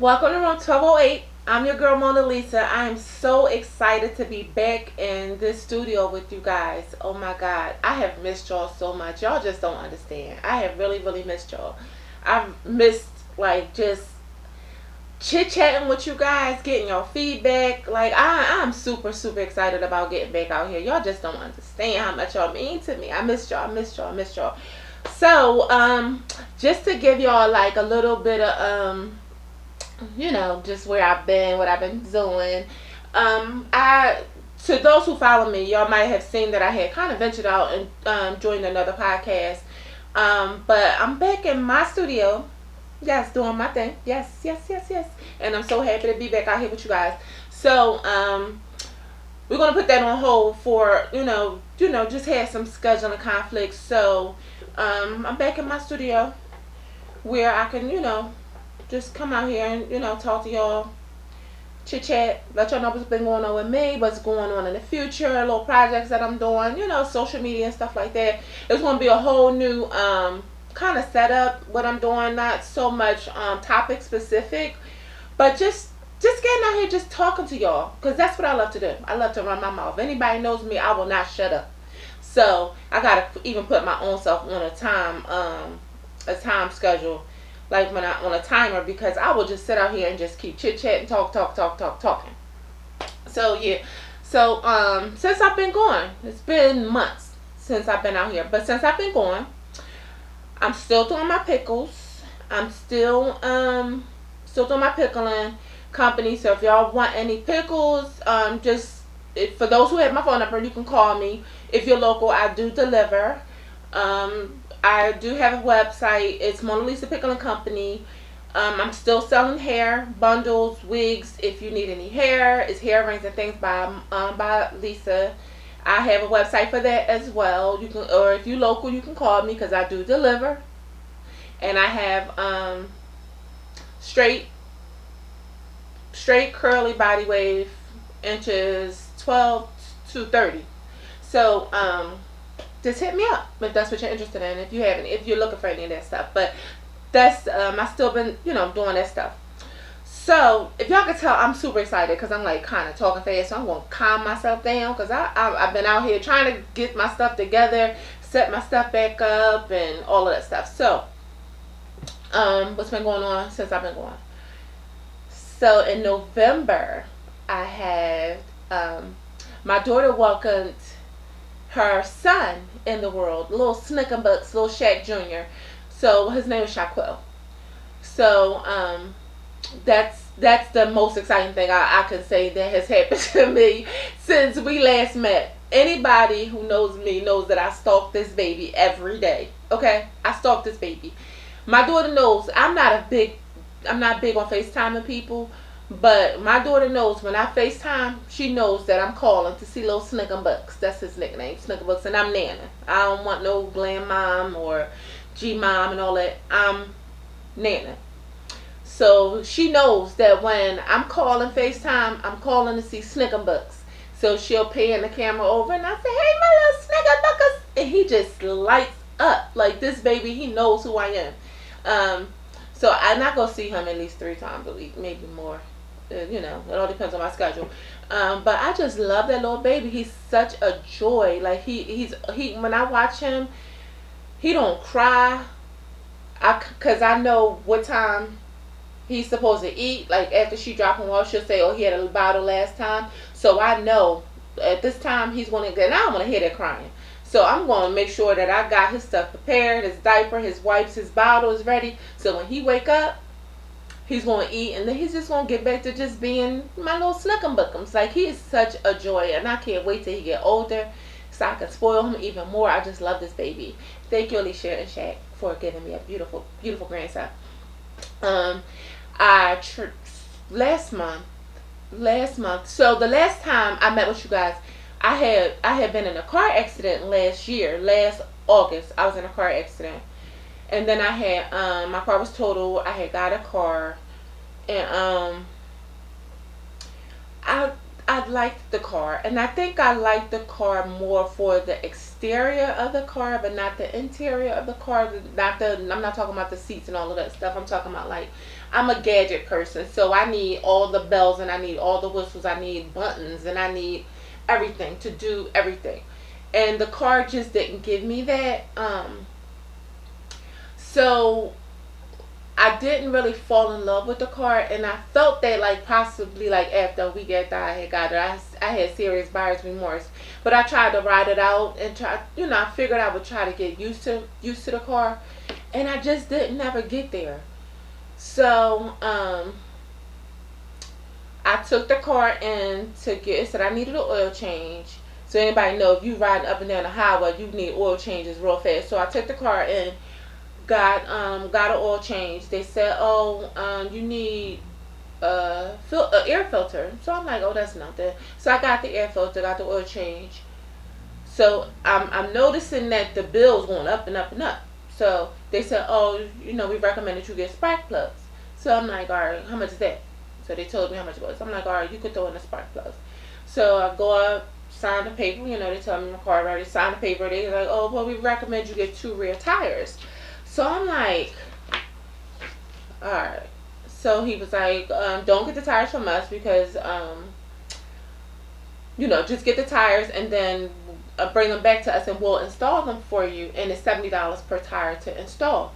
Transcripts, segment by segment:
Welcome to room 1208. I'm your girl Mona Lisa. I am so excited to be back in this studio with you guys. Oh my god, I have missed y'all so much. Y'all just don't understand. I have really, really missed y'all. I've missed like just chit chatting with you guys, getting your feedback. Like I'm super, super excited about getting back out here. Y'all just don't understand how much y'all mean to me. I missed y'all, missed y'all, missed y'all. So, just to give y'all like a little bit of just where I've been, what I've been doing. I To those who follow me, y'all might have seen that I had kind of ventured out and joined another podcast. But I'm back in my studio. Yes, doing my thing. Yes, yes, yes, yes. And I'm so happy to be back out here with you guys. So, we're gonna put that on hold for just had some scheduling conflicts. So, I'm back in my studio where I can just come out here and talk to y'all, chit chat, let y'all know what's been going on with me, what's going on in the future, little projects that I'm doing, social media and stuff like that. It's gonna be a whole new kind of setup what I'm doing, not so much topic specific, but just getting out here, just talking to y'all, because that's what I love to do. I love to run my mouth. Anybody knows me, I will not shut up. So I gotta even put my own self on a time schedule, like when I on a timer, because I will just sit out here and just keep chit chatting, talking. So yeah, so since I've been gone, it's been months since I've been out here, but since I've been gone, I'm still doing my pickles. I'm still doing my pickling company. So if y'all want any pickles, for those who have my phone number, you can call me. If you're local, I do deliver. I do have a website. It's Mona Lisa Pickling Company. I'm still selling hair, bundles, wigs. If you need any hair, it's hair rings and things by Lisa. I have a website for that as well. You can, or if you're local, you can call me because I do deliver. And I have straight curly body wave, inches 12 to 30. So just hit me up if that's what you're interested in. If you're looking for any of that stuff. But that's I still been doing that stuff. So if y'all can tell, I'm super excited because I'm like kind of talking fast. So I'm gonna calm myself down because I've been out here trying to get my stuff together, set my stuff back up, and all of that stuff. So what's been going on since I've been gone? So in November, I had my daughter welcomed her son in the world, little Snickerbucks, little Shaq Jr. So his name is Shaquille. So that's the most exciting thing I can say that has happened to me since we last met. Anybody who knows me knows that I stalk this baby every day. Okay, I stalk this baby. My daughter knows I'm not big on FaceTiming people, but my daughter knows when I FaceTime, she knows that I'm calling to see little Snickerbucks. That's his nickname, Snickerbucks, and I'm Nana. I don't want no glam mom or G mom and all that. I'm Nana. So she knows that when I'm calling FaceTime, I'm calling to see Snickerbucks. So she'll pan the camera over and I say, "Hey, my little Snickerbucks," and he just lights up. Like this baby, he knows who I am. So I'm not gonna see him at least 3 times a week, maybe more. It all depends on my schedule. But I just love that little baby. He's such a joy. Like he when I watch him, he don't cry. Cause I know what time he's supposed to eat. Like after she drop him off, she'll say, "Oh, he had a bottle last time." So I know at this time he's gonna get. And I don't want to hear that crying. So I'm going to make sure that I got his stuff prepared, his diaper, his wipes, his bottle is ready. So when he wake up, he's going to eat, and then he's just going to get back to just being my little Snickerbuckums. Like, he is such a joy, and I can't wait till he get older so I can spoil him even more. I just love this baby. Thank you, Alicia and Shaq, for giving me a beautiful, beautiful grandson. I last month. So the last time I met with you guys, I had been in a car accident last August. I was in a car accident, and then I had my car was totaled. I had got a car, and I liked the car, and I think I liked the car more for the exterior exterior of the car, but not the interior of the car. Not the. I'm not talking about the seats and all of that stuff. I'm talking about like I'm a gadget person, so I need all the bells and I need all the whistles. I need buttons and I need everything to do everything. And the car just didn't give me that. So I didn't really fall in love with the car, and I felt that like possibly like after a week after I had got it, I had serious buyer's remorse. But I tried to ride it out and try, I figured I would try to get used to the car, and I just didn't never get there. So I took the car in to get. It said I needed an oil change. So anybody know if you riding up and down the highway, you need oil changes real fast. So I took the car in, got an oil change. They said, oh, you need a air filter. So I'm like, oh, that's nothing. So I got the air filter, got the oil change. So I'm noticing that the bill's going up and up and up. So they said, oh, we recommend that you get spark plugs. So I'm like, all right, how much is that? So they told me how much it was. I'm like, all right, you could throw in the spark plugs. So I go up, sign the paper. They tell me my car ready. Sign the paper. They're like, oh, well, we recommend you get 2 rear tires. So I'm like, all right. So he was like, don't get the tires from us because, just get the tires and then bring them back to us and we'll install them for you. And it's $70 per tire to install.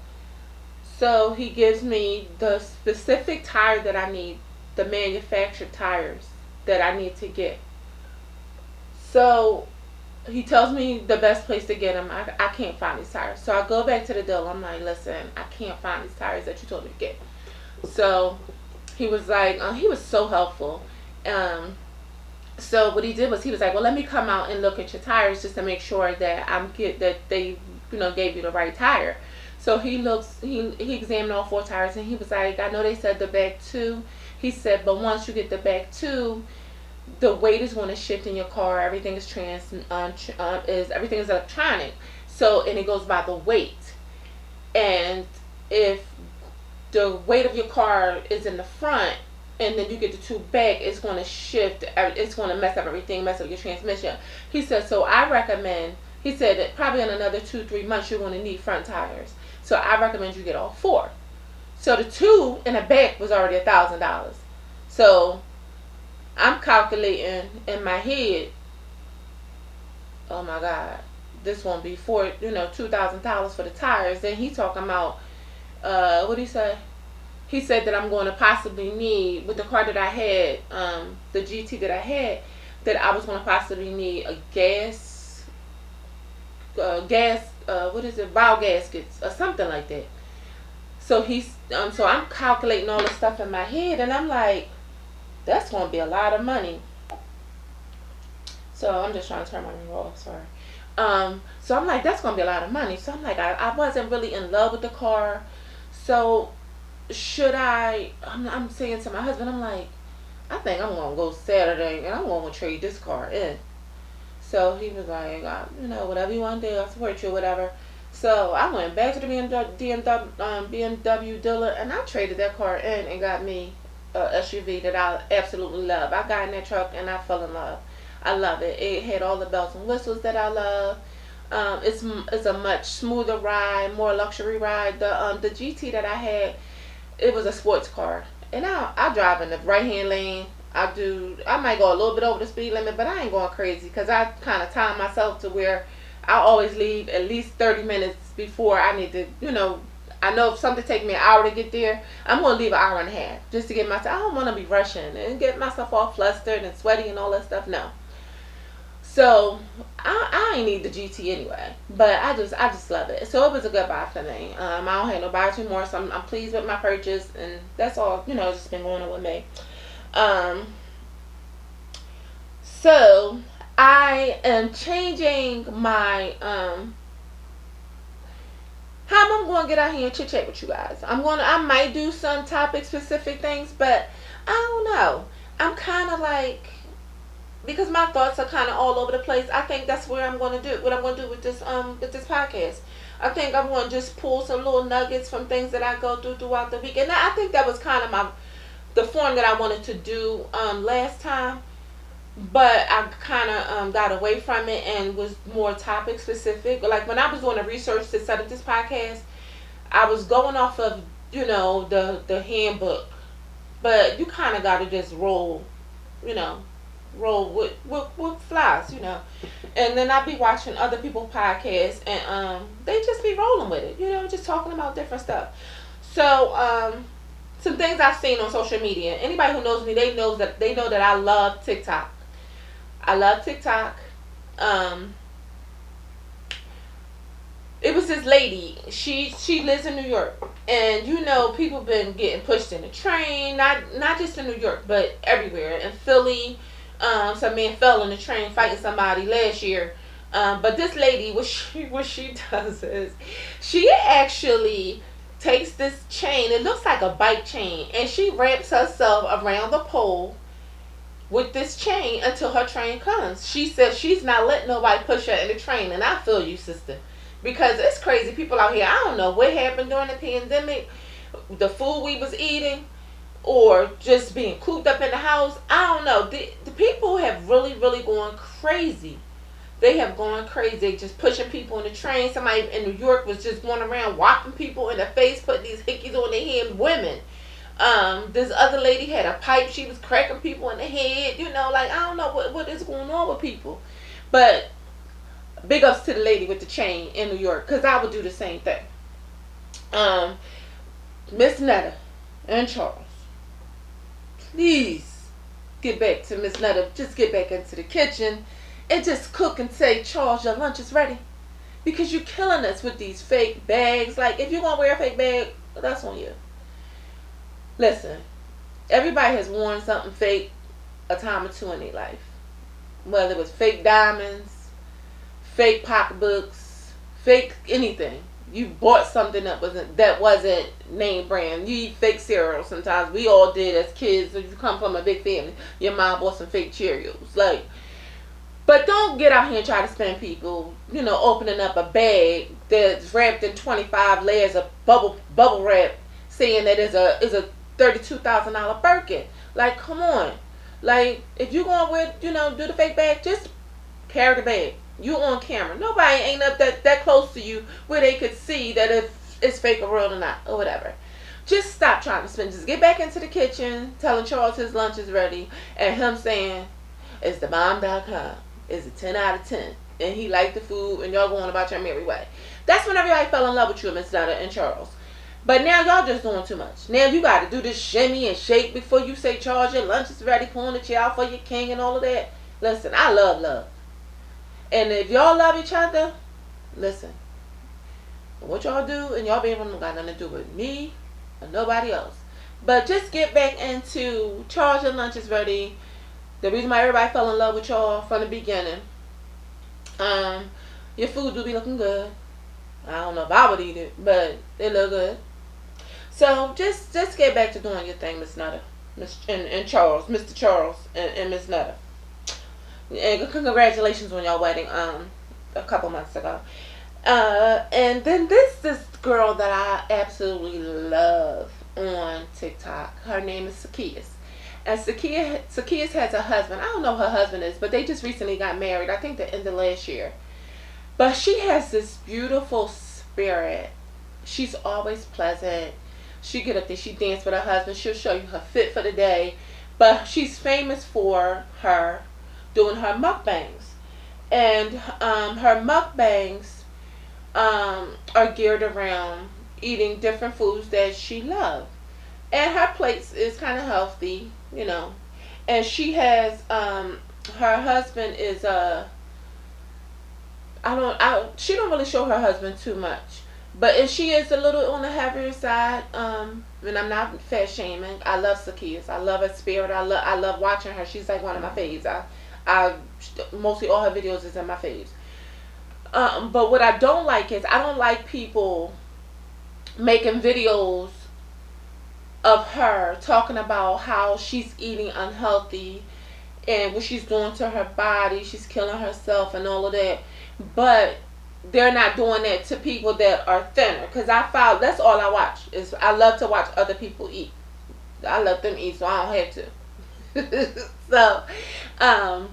So he gives me the specific tire that I need, the manufactured tires that I need to get. So he tells me the best place to get them. I can't find these tires. So I go back to the dealer. I'm like, listen, I can't find these tires that you told me to get. So he was like, he was so helpful. So what he did was he was like, well, let me come out and look at your tires just to make sure that that they gave you the right tire. So he examined all 4 tires and he was like, I know they said the back 2. He said, but once you get the back 2, the weight is going to shift in your car. Everything is everything is electronic. So and it goes by the weight. And if the weight of your car is in the front and then you get the 2 back, it's going to shift. It's going to mess up everything, mess up your transmission. He said, so I recommend. He said that probably in another 2-3 months you're going to need front tires. So I recommend you get all 4. So the 2 in the back was already $1,000. So I'm calculating in my head, oh my God, this won't be $2,000 for the tires. Then he talking about, what did he say? He said that I'm going to possibly need, with the car that I had, the GT that I had, that I was going to possibly need a biogaskets or something like that. So so I'm calculating all the stuff in my head, and I'm like, that's going to be a lot of money. So I'm just trying to turn my mirror off, sorry. So I'm like, that's going to be a lot of money. So I'm like, I wasn't really in love with the car. So should I'm saying to my husband, I'm like, I think I'm going to go Saturday and I'm going to trade this car in. So he was like, whatever you want to do, I'll support you, whatever. So I went back to the BMW dealer and I traded that car in and got me a SUV that I absolutely love. I got in that truck and I fell in love. I love it. It had all the bells and whistles that I love. It's a much smoother ride, more luxury ride. The GT that I had, it was a sports car, and I drive in the right hand lane. I might go a little bit over the speed limit, but I ain't going crazy because I kind of time myself to where I always leave at least 30 minutes before I need to, I know if something take me an hour to get there, I'm going to leave an hour and a half just to get myself. I don't want to be rushing and get myself all flustered and sweaty and all that stuff. No. So I ain't need the GT anyway, but I just love it. So it was a good buy for me. I don't have no buyer's remorse. I'm pleased with my purchase, and that's all. It's just been going on with me. So I am changing my how I'm going to get out here and chit chat with you guys. I might do some topic specific things, but I don't know. I'm kind of like, because my thoughts are kind of all over the place. I think that's what I'm going to do with this podcast. I think I'm going to just pull some little nuggets from things that I go through throughout the week. And I think that was kind of the form that I wanted to do last time. but I kind of got away from it and was more topic specific. Like when I was doing the research to set up this podcast, I was going off of the handbook, but you kind of got to just roll, you know, roll with flies, And then I'd be watching other people's podcasts, and they just be rolling with it, just talking about different stuff. So some things I've seen on social media. Anybody who knows me, they know that I love TikTok. I love TikTok. Um, it was this lady. She lives in New York, and people been getting pushed in the train. Not just in New York, but everywhere. In Philly, some man fell in the train fighting somebody last year. But this lady, what she does is, she actually takes this chain. It looks like a bike chain, and she wraps herself around the pole with this chain until her train comes. She says she's not letting nobody push her in the train, and I feel you, sister, because it's crazy people out here. I don't know what happened during the pandemic, the food we was eating, or just being cooped up in the house. I don't know. The people have really, really gone crazy. They have gone crazy. They just pushing people in the train. Somebody in New York was just going around whopping people in the face, putting these hickeys on their head. Women. This other lady had a pipe. She was cracking people in the head. Like, I don't know what is going on with people. But big ups to the lady with the chain in New York, because I would do the same thing. Miss Netta and Charles, please get back to Miss Netta. Just get back into the kitchen and just cook and say, Charles, your lunch is ready. Because you're killing us with these fake bags. Like, if you're going to wear a fake bag, that's on you. Listen, everybody has worn something fake a time or two in their life. Whether it was fake diamonds, fake pocketbooks, fake anything. You bought something that wasn't name brand. You eat fake cereal sometimes. We all did as kids. If you come from a big family, your mom bought some fake Cheerios. Like, but don't get out here and try to spend people, opening up a bag that's wrapped in 25 layers of bubble wrap, saying that is a $32,000 Birkin. Like, come on. Like, if you going with, do the fake bag, just carry the bag. You on camera. Nobody ain't up that close to you where they could see that if it's fake or real or not, or whatever. Just stop trying to spend. Just get back into the kitchen, telling Charles his lunch is ready, and him saying, it's the bomb.com. It's a 10 out of 10. And he liked the food, and y'all going about your merry way. That's when everybody fell in love with you, Miss Netta and Charles. But now y'all just doing too much. Now you got to do this shimmy and shake before you say, Charles, your lunch is ready, pulling the chair out for your king and all of that. Listen, I love love. And if y'all love each other, listen, what y'all do and y'all being from them got nothing to do with me or nobody else. But just get back into Charles, your lunch is ready. The reason why everybody fell in love with y'all from the beginning. Your food do be looking good. I don't know if I would eat it, but it look good. So just get back to doing your thing, Miss Nutter, and Charles, Mr. Charles, and Miss Nutter. And congratulations on your wedding a couple months ago. And then this girl that I absolutely love on TikTok. Her name is Sakias. And Sakias has a husband. I don't know who her husband is, but they just recently got married. I think the end of last year. But she has this beautiful spirit. She's always pleasant. She get up there, she dance with her husband. She'll show you her fit for the day. But she's famous for her doing her mukbangs. And her mukbangs are geared around eating different foods that she loves. And her plates is kind of healthy, And she has, her husband is, she don't really show her husband too much. But if she is a little on the heavier side, and I'm not fat shaming, I love Sakias. I love her spirit. I love watching her. She's like one of my faves. I mostly all her videos is in my faves. But what I don't like is I don't like people making videos of her talking about how she's eating unhealthy and what she's doing to her body. She's killing herself and all of that. But they're not doing that to people that are thinner. Because that's all I watch. I love to watch other people eat. I let them eat, so I don't have to. So, um,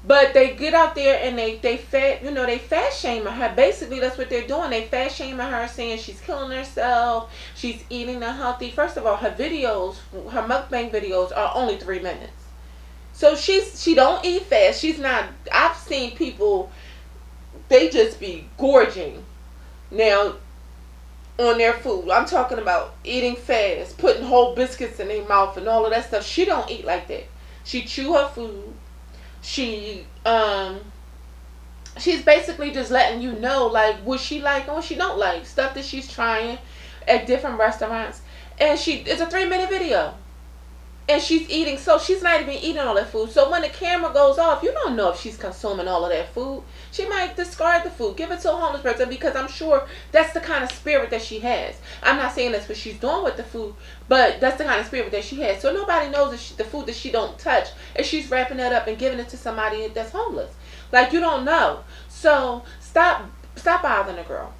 but they get out there and they fat, they fat shaming her. Basically, that's what they're doing. They fat shaming her, saying she's killing herself. She's eating unhealthy. First of all, her videos, her mukbang videos, are only 3 minutes. So she don't eat fast. She's not. I've seen people, they just be gorging now on their food. I'm talking about eating fast, putting whole biscuits in their mouth and all of that stuff. She don't eat like that. She chew her food. She she's basically just letting you know like what she like and what she don't like, stuff that she's trying at different restaurants. And it's a 3 minute video, and she's eating, so she's not even eating all that food. So when the camera goes off, you don't know if she's consuming all of that food. She might discard the food, give it to a homeless person, because I'm sure that's the kind of spirit that she has. I'm not saying that's what she's doing with the food, but that's the kind of spirit that she has. So nobody knows that the food that she don't touch, and she's wrapping that up and giving it to somebody that's homeless. Like, you don't know. So stop bothering the girl.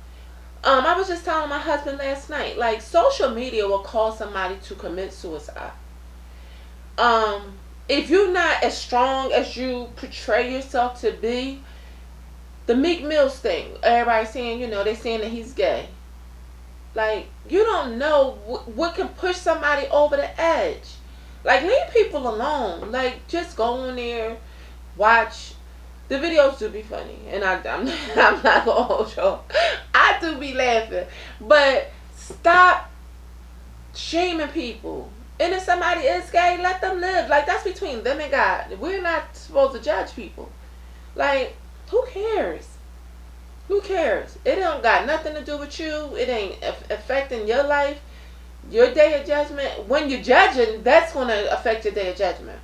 I was just telling my husband last night, like, social media will cause somebody to commit suicide. If you're not as strong as you portray yourself to be, the Meek Mills thing, everybody saying, they saying that he's gay. Like, you don't know what can push somebody over the edge. Like, leave people alone. Like, just go on there, watch. The videos do be funny, and I'm I'm not gonna hold you. I do be laughing, but stop shaming people. And if somebody is gay, let them live. Like, that's between them and God. We're not supposed to judge people. Like, who cares? Who cares? It don't got nothing to do with you. It ain't affecting your life, your day of judgment. When you're judging, that's going to affect your day of judgment.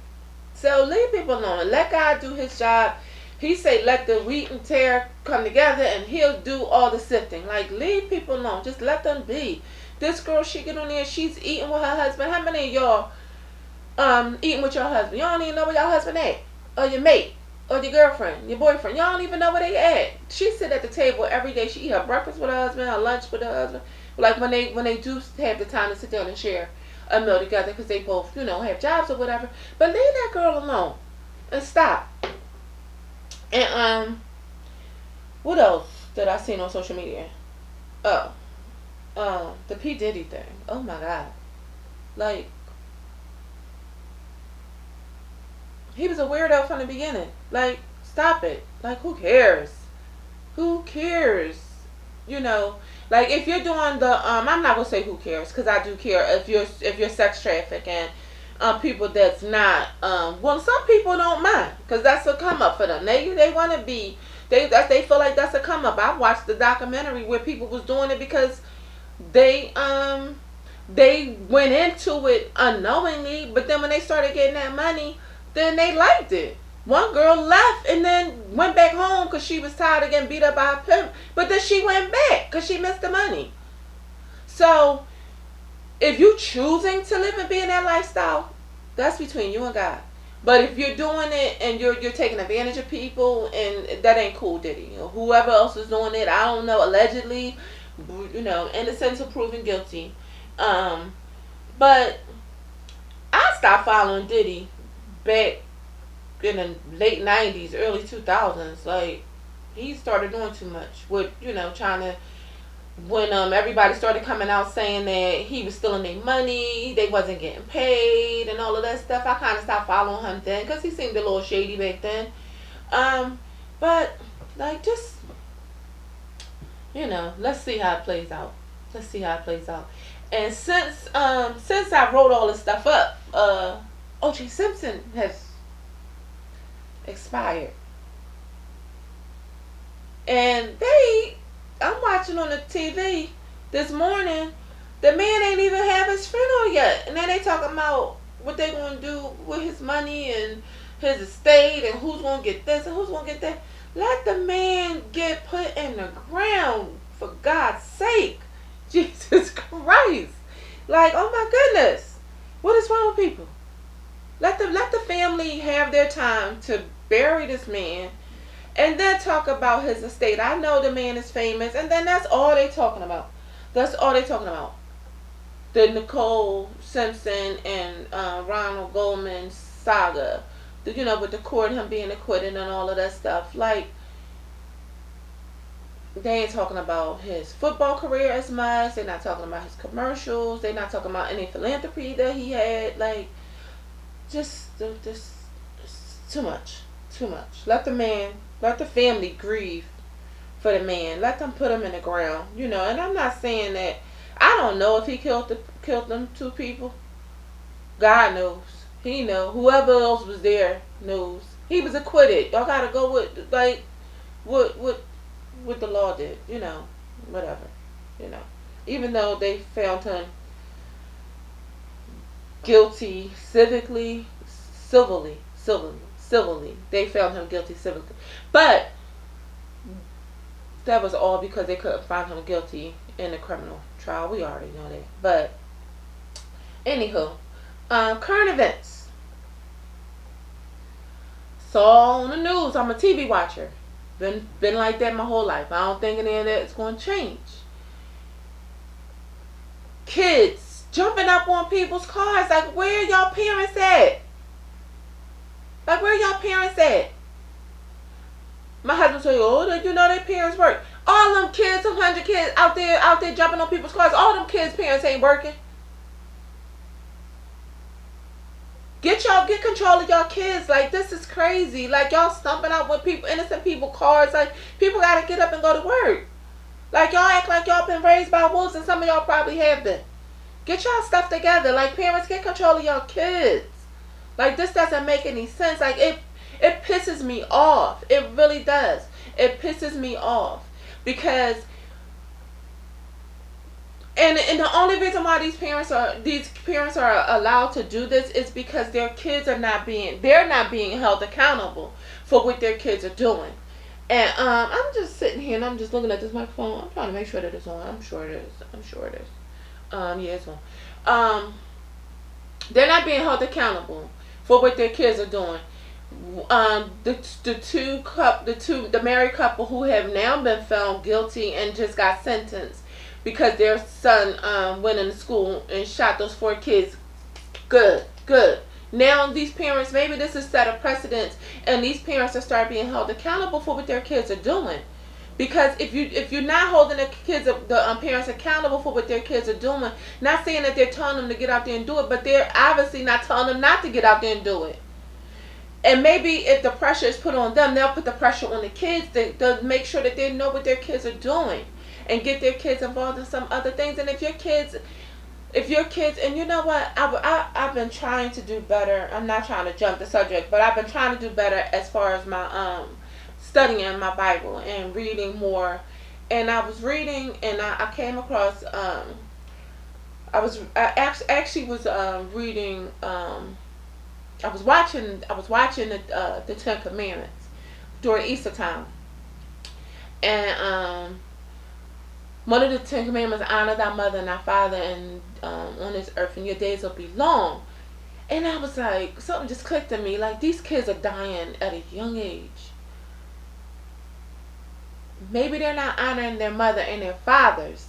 So leave people alone. Let God do his job. He say, let the wheat and tare come together, and he'll do all the sifting. Like, leave people alone. Just let them be. This girl, she get on there, she's eating with her husband. How many of y'all eating with your husband? Y'all don't even know where your husband at. Or your mate. Or your girlfriend. Your boyfriend. Y'all don't even know where they at. She sit at the table every day. She eat her breakfast with her husband, her lunch with her husband. Like, when they do have the time to sit down and share a meal together, because they both, have jobs or whatever. But leave that girl alone. And stop. And what else did I see on social media? Oh, the P Diddy thing. Oh my God, like, he was a weirdo from the beginning. Like, stop it. Like, who cares? Who cares? Like, if you're doing the I'm not gonna say who cares, because I do care if you're sex trafficking. People that's not, well, some people don't mind, because that's a come up for them. They want to be, they feel like that's a come up. I watched the documentary where people was doing it because they went into it unknowingly, but then when they started getting that money, then they liked it. One girl left and then went back home because she was tired of getting beat up by a pimp, but then she went back because she missed the money. So if you choosing to live and be in that lifestyle, that's between you and God. But if you're doing it and you're taking advantage of people, and that ain't cool, Diddy. Whoever else is doing it, I don't know, allegedly, innocent until proven guilty. But I stopped following Diddy back in the late 90s, early 2000s. Like, he started doing too much with, trying to, when everybody started coming out saying that he was stealing their money, they wasn't getting paid and all of that stuff, I kind of stopped following him then, because he seemed a little shady back then. But, like, just, let's see how it plays out. Let's see how it plays out. And since I wrote all this stuff up, O.J. Simpson has expired. And I'm watching on the TV this morning, the man ain't even have his funeral yet. And then they talking about what they going to do with his money and his estate and who's going to get this and who's going to get that. Let the man get put in the ground, for God's sake. Jesus Christ. Like, oh my goodness. What is wrong with people? Let the family have their time to bury this man, and then talk about his estate. I know the man is famous, and then that's all they talking about. That's all they talking about. The Nicole Simpson and Ronald Goldman saga, with the court, him being acquitted and all of that stuff. Like, they ain't talking about his football career as much. They're not talking about his commercials. They're not talking about any philanthropy that he had. Like, just too much, too much. Let the family grieve for the man. Let them put him in the ground, And I'm not saying that. I don't know if he killed them two people. God knows. He know. Whoever else was there knows. He was acquitted. Y'all gotta go with what the law did. Whatever. Even though they found him guilty civilly, they found him guilty civilly, but that was all because they couldn't find him guilty in a criminal trial. We already know that. But anywho, current events. Saw on the news. I'm a TV watcher. Been like that my whole life. I don't think any of that is going to change. Kids jumping up on people's cars. Like, where y'all parents at? Like, where y'all parents at? My husband told you, their parents work. All them kids, some 100 kids out there jumping on people's cars. All them kids' parents ain't working. Get control of y'all kids. Like, this is crazy. Like, y'all stumping out with innocent people cars. Like, people gotta get up and go to work. Like, y'all act like y'all been raised by wolves, and some of y'all probably have been. Get y'all stuff together. Like, parents, get control of y'all kids. Like, this doesn't make any sense. Like, it pisses me off. It really does. It pisses me off. Because, and the only reason why these parents are allowed to do this is because their kids they're not being held accountable for what their kids are doing. And I'm just sitting here and I'm just looking at this microphone. I'm trying to make sure that it's on. I'm sure it is. Yeah, it's on. They're not being held accountable for what their kids are doing. The married couple who have now been found guilty and just got sentenced because their son went into school and shot those 4 kids. Good. Now these parents, maybe this is set a precedent, and these parents will start being held accountable for what their kids are doing. Because if you're not holding the parents accountable for what their kids are doing, not saying that they're telling them to get out there and do it, but they're obviously not telling them not to get out there and do it. And maybe if the pressure is put on them, they'll put the pressure on the kids to make sure that they know what their kids are doing and get their kids involved in some other things. And if your kids, and you know what, I've been trying to do better. I'm not trying to jump the subject, but I've been trying to do better as far as my studying my Bible and reading more. And I was reading, and I came across reading. I was watching the 10 Commandments during Easter time, and one of the 10 Commandments: honor thy mother and thy father, and on this earth, and your days will be long. And I was like, something just clicked in me. Like, these kids are dying at a young age. Maybe they're not honoring their mother and their fathers,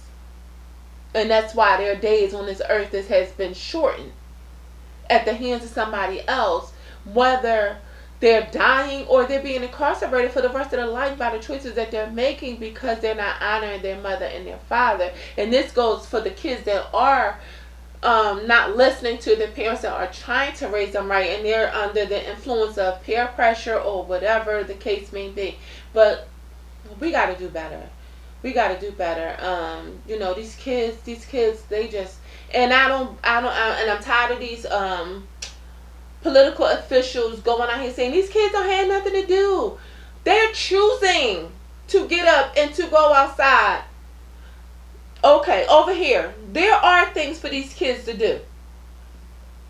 and that's why their days on this earth has been shortened at the hands of somebody else, whether they're dying or they're being incarcerated for the rest of their life by the choices that they're making because they're not honoring their mother and their father. And this goes for the kids that are not listening to their parents, that are trying to raise them right, and they're under the influence of peer pressure or whatever the case may be. But we got to do better. These kids, they just, and and I'm tired of these political officials going out here saying these kids don't have nothing to do. They're choosing to get up and to go outside. Okay, over here, there are things for these kids to do.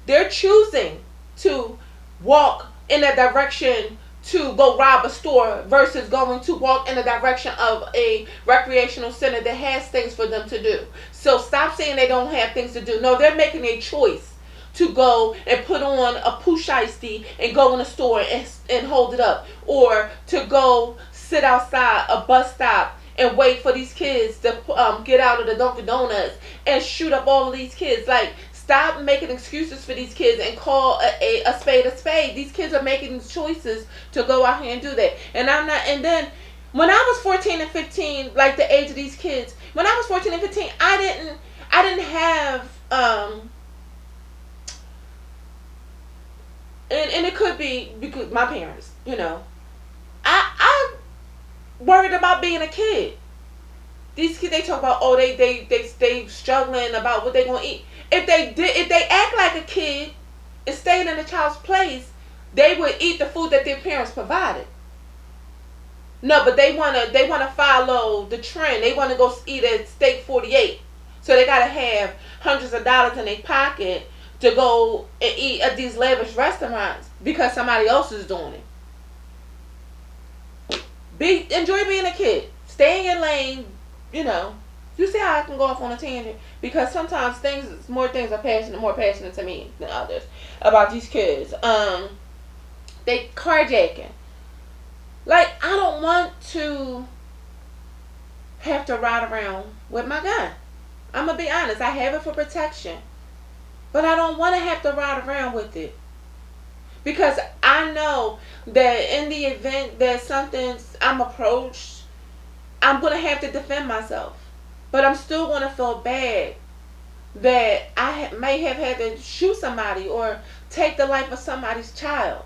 They're choosing to walk in a direction to go rob a store versus going to walk in the direction of a recreational center that has things for them to do. So stop saying they don't have things to do. No, they're making a choice to go and put on a pushiesty and go in a store and hold it up, or to go sit outside a bus stop and wait for these kids to get out of the Dunkin' Donuts and shoot up all of these kids. Like, Stop making excuses for these kids and call a spade a spade. These kids are making choices to go out here and do that. And I'm not. And then when I was 14 and 15, like the age of these kids, when I was 14 and 15, I didn't have and it could be because my parents, I worried about being a kid. These kids, they talk about, oh, they struggling about what they gonna eat. If they act like a kid and stayed in a child's place, they would eat the food that their parents provided. No, but they wanna follow the trend. They wanna go eat at Steak 48, so they gotta have hundreds of dollars in their pocket to go and eat at these lavish restaurants because somebody else is doing it. Enjoy being a kid. Stay in your lane. You see how I can go off on a tangent, because sometimes more things are more passionate to me than others about these kids. They carjacking. Like, I don't want to have to ride around with my gun. I'm gonna be honest. I have it for protection, but I don't want to have to ride around with it, because I know that in the event that I'm approached, I'm going to have to defend myself. But I'm still going to feel bad that I may have had to shoot somebody or take the life of somebody's child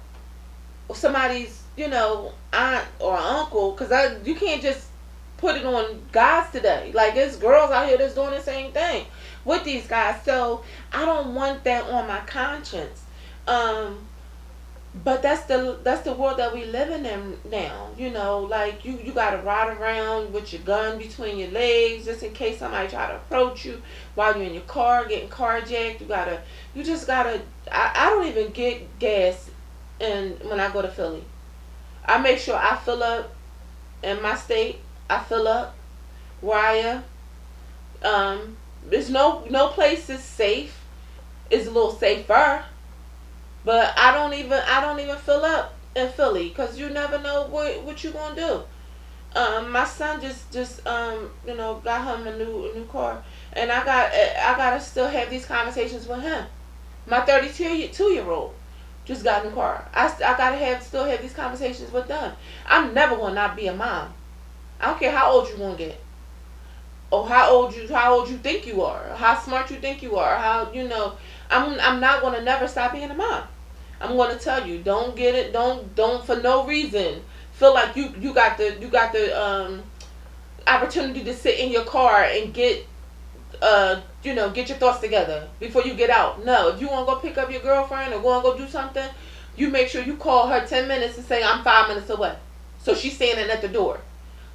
or somebody's, aunt or uncle. Because you can't just put it on guys today. Like, there's girls out here that's doing the same thing with these guys. So I don't want that on my conscience. But that's the world that we living in now. Like, you gotta ride around with your gun between your legs just in case somebody try to approach you while you're in your car getting carjacked. You just gotta. I don't even get gas when I go to Philly. I make sure I fill up in my state. I fill up where I am. There's no place is safe. It's a little safer. But I don't even fill up in Philly, because you never know what you gonna do. My son just got him a new car, and I gotta still have these conversations with him. My 32-year-old just got a new car. I gotta still have these conversations with them. I'm never gonna not be a mom. I don't care how old you gonna get, or how old you think you are, or how smart you think you are. I'm not gonna never stop being a mom. I'm gonna tell you, don't get it, don't for no reason feel like you got the opportunity to sit in your car and get get your thoughts together before you get out. No, if you wanna go pick up your girlfriend or go do something, you make sure you call her 10 minutes and say, I'm 5 minutes away, so she's standing at the door.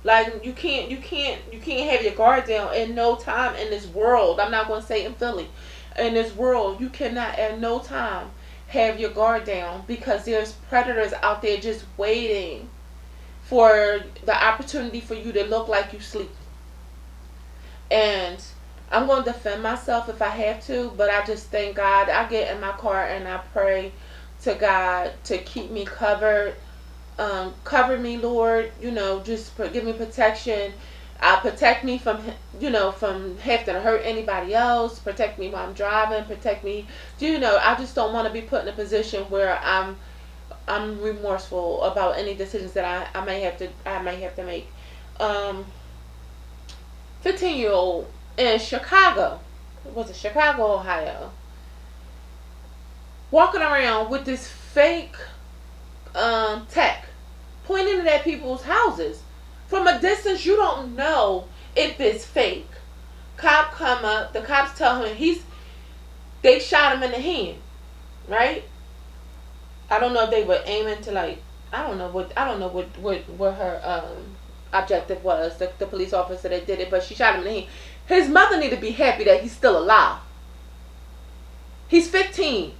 Like, you can't have your guard down in no time in this world. I'm not gonna say in Philly. In this world, you cannot at no time have your guard down, because there's predators out there just waiting for the opportunity for you to look like you sleep. And I'm going to defend myself if I have to, but I just thank God. I get in my car and I pray to God to keep me covered. Cover me, Lord. Just give me protection. Protect me from having to hurt anybody else. Protect me while I'm driving. Protect me. I just don't want to be put in a position where I'm remorseful about any decisions that I may have to make. 15-year-old in Chicago. Was it Chicago, Ohio? Walking around with this fake tech, pointing it at people's houses. From a distance, you don't know if it's fake. Cop come up. The cops tell him they shot him in the hand, right? I don't know if they were aiming to, like, I don't know what her objective was. The police officer that did it, but she shot him in the hand. His mother need to be happy that he's still alive. He's 15.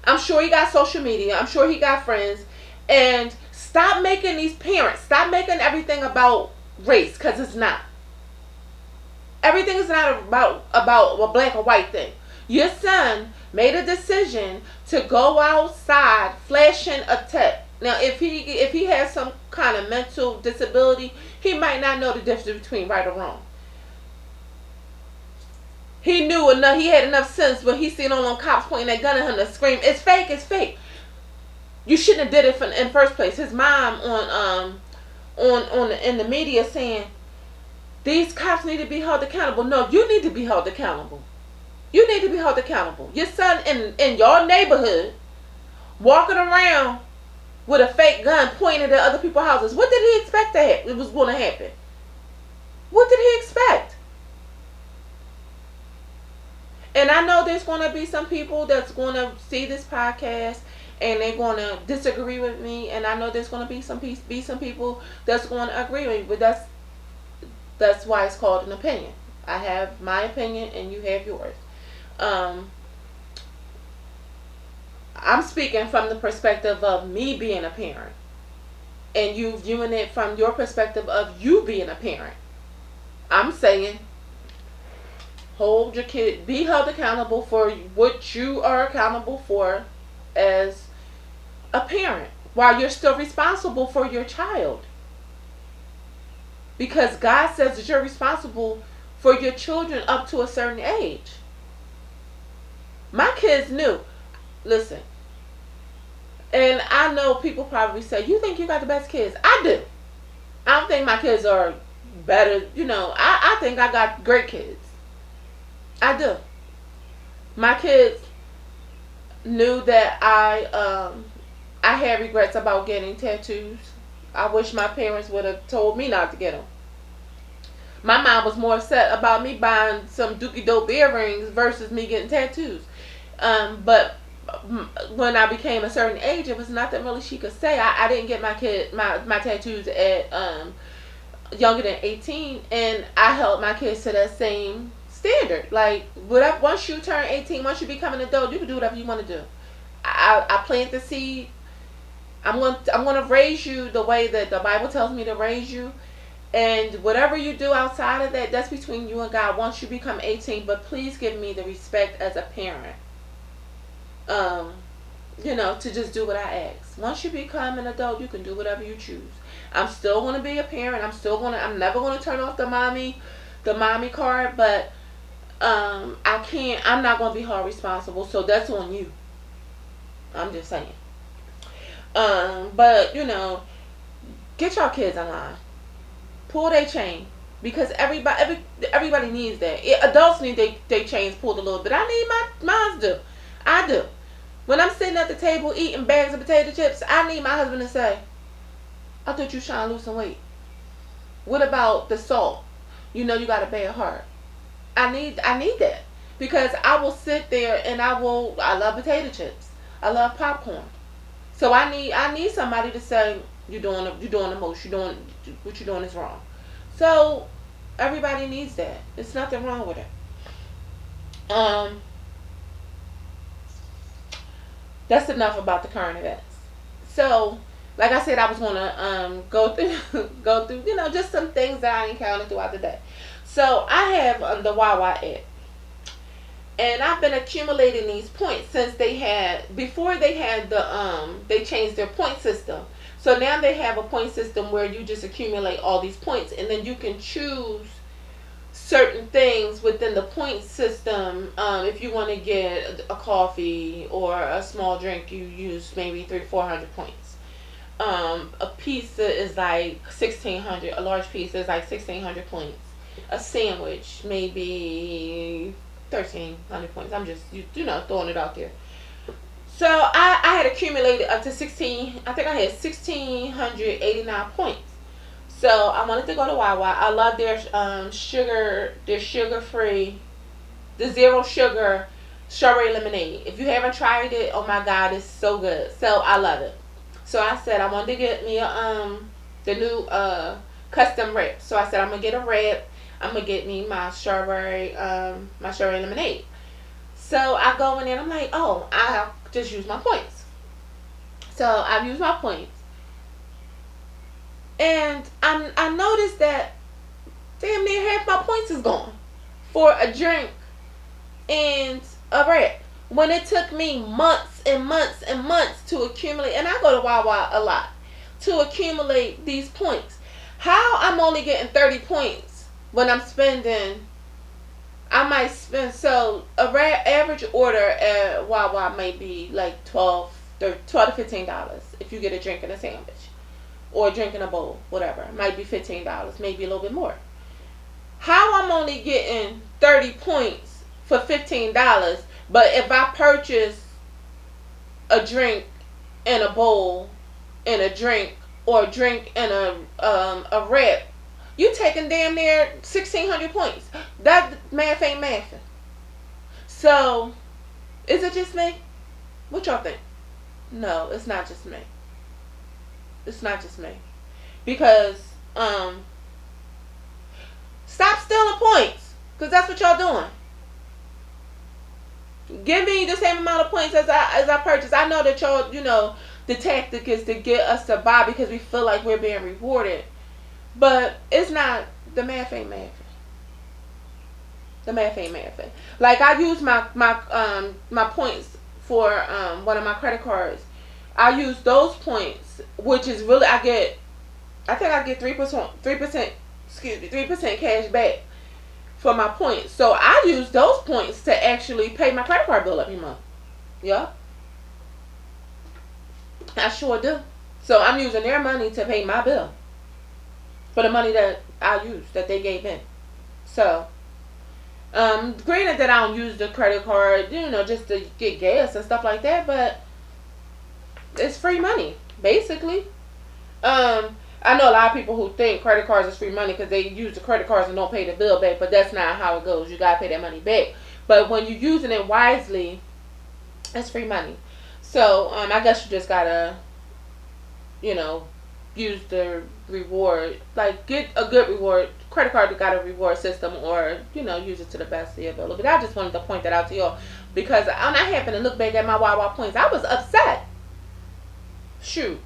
I'm sure he got social media. I'm sure he got friends. And stop making everything about race, because it's not. Everything is not about a black or white thing. Your son made a decision to go outside flashing a tech. Now, if he has some kind of mental disability, he might not know the difference between right or wrong. He knew enough. He had enough sense when he seen all them cops pointing that gun at him to scream, "It's fake! It's fake!" You shouldn't have did it in the first place. His mom on in the media saying these cops need to be held accountable. No, you need to be held accountable. You need to be held accountable. Your son in your neighborhood walking around with a fake gun pointed at other people's houses. What did he expect that it was going to happen? What did he expect? And I know there's going to be some people that's going to see this podcast and they're going to disagree with me. And I know there's going to be some people that's going to agree with me. But that's why it's called an opinion. I have my opinion and you have yours. I'm speaking from the perspective of me being a parent, and you viewing it from your perspective of you being a parent. I'm saying hold your kid, be held accountable for what you are accountable for as a parent while you're still responsible for your child. Because God says that you're responsible for your children up to a certain age. My kids knew. Listen. And I know people probably say, you think you got the best kids? I do. I don't think my kids are better. I think I got great kids. I do. My kids knew that I had regrets about getting tattoos. I wish my parents would have told me not to get them. My mom was more upset about me buying some dookie dope earrings versus me getting tattoos. But when I became a certain age, it was nothing really she could say. I didn't get my tattoos at younger than 18, and I held my kids to that same standard. Like, once you turn 18, once you become an adult, you can do whatever you want to do. I plant the seed. I'm going to raise you the way that the Bible tells me to raise you. And whatever you do outside of that, that's between you and God once you become 18. But please give me the respect as a parent. To just do what I ask. Once you become an adult, you can do whatever you choose. I'm still going to be a parent. I'm never going to turn off the mommy card, but I'm not going to be held responsible. So that's on you. I'm just saying. But get your kids in line. Pull their chain, because everybody needs that. Adults need their chains pulled a little bit. I need mine do. I do. When I'm sitting at the table eating bags of potato chips, I need my husband to say, "I thought you was trying to lose some weight. What about the salt? You got a bad heart." I need that, because I will sit there and I love potato chips. I love popcorn. So I need somebody to say, you're doing the most. What you're doing is wrong. So everybody needs that. There's nothing wrong with it. That's enough about the current events. So, like I said, I was gonna go through just some things that I encountered throughout the day. So I have the Wawa app. And I've been accumulating these points since they changed their point system. So now they have a point system where you just accumulate all these points, and then you can choose certain things within the point system. If you want to get a coffee or a small drink, you use maybe 300-400 points. A pizza is like 1,600. A large pizza is like 1,600 points. A sandwich maybe 1,300 points. I'm just throwing it out there. So I had accumulated up to 16. I think I had 1,689 points. So I wanted to go to Wawa. I love their sugar free, the zero sugar strawberry lemonade. If you haven't tried it, oh my God, it's so good. So I love it. So I said I wanted to get me the new custom wrap. So I said I'm gonna get a wrap. I'm gonna get me my strawberry lemonade. So I go in there and I'm like, oh, I'll just use my points. So I've used my points. And I noticed that damn near half my points is gone for a drink and a wrap. When it took me months and months and months to accumulate, and I go to Wawa a lot, to accumulate these points. How I'm only getting 30 points when I'm spending, I might spend, so average order at Wawa may be like 12 to $15 if you get a drink and a sandwich or a drink and a bowl, whatever. It might be $15, maybe a little bit more. How I'm only getting 30 points for $15, but if I purchase a drink and a bowl and a drink, or a drink and a wrap, you taking damn near 1,600 points. That math ain't mathing. So, is it just me? What y'all think? No, it's not just me. It's not just me. Because, stop stealing points. Because that's what y'all doing. Give me the same amount of points as I purchase. I know that y'all, the tactic is to get us to buy because we feel like we're being rewarded. But it's not, the math ain't mathing. The math ain't mathing. Like, I use my points for one of my credit cards. I use those points, which is really, I think I get 3% cash back for my points. So I use those points to actually pay my credit card bill every month. Yeah. I sure do. So I'm using their money to pay my bill for the money that I used, that they gave in. So, granted that I don't use the credit card, just to get gas and stuff like that, but it's free money, basically. I know a lot of people who think credit cards is free money because they use the credit cards and don't pay the bill back, but that's not how it goes. You gotta pay that money back. But when you're using it wisely, it's free money. So, I guess you just gotta, use the reward, like get a good reward credit card that got a reward system, or use it to the best of your ability. But I just wanted to point that out to y'all because when I happened to look back at my Wawa points, I was upset. Shoot.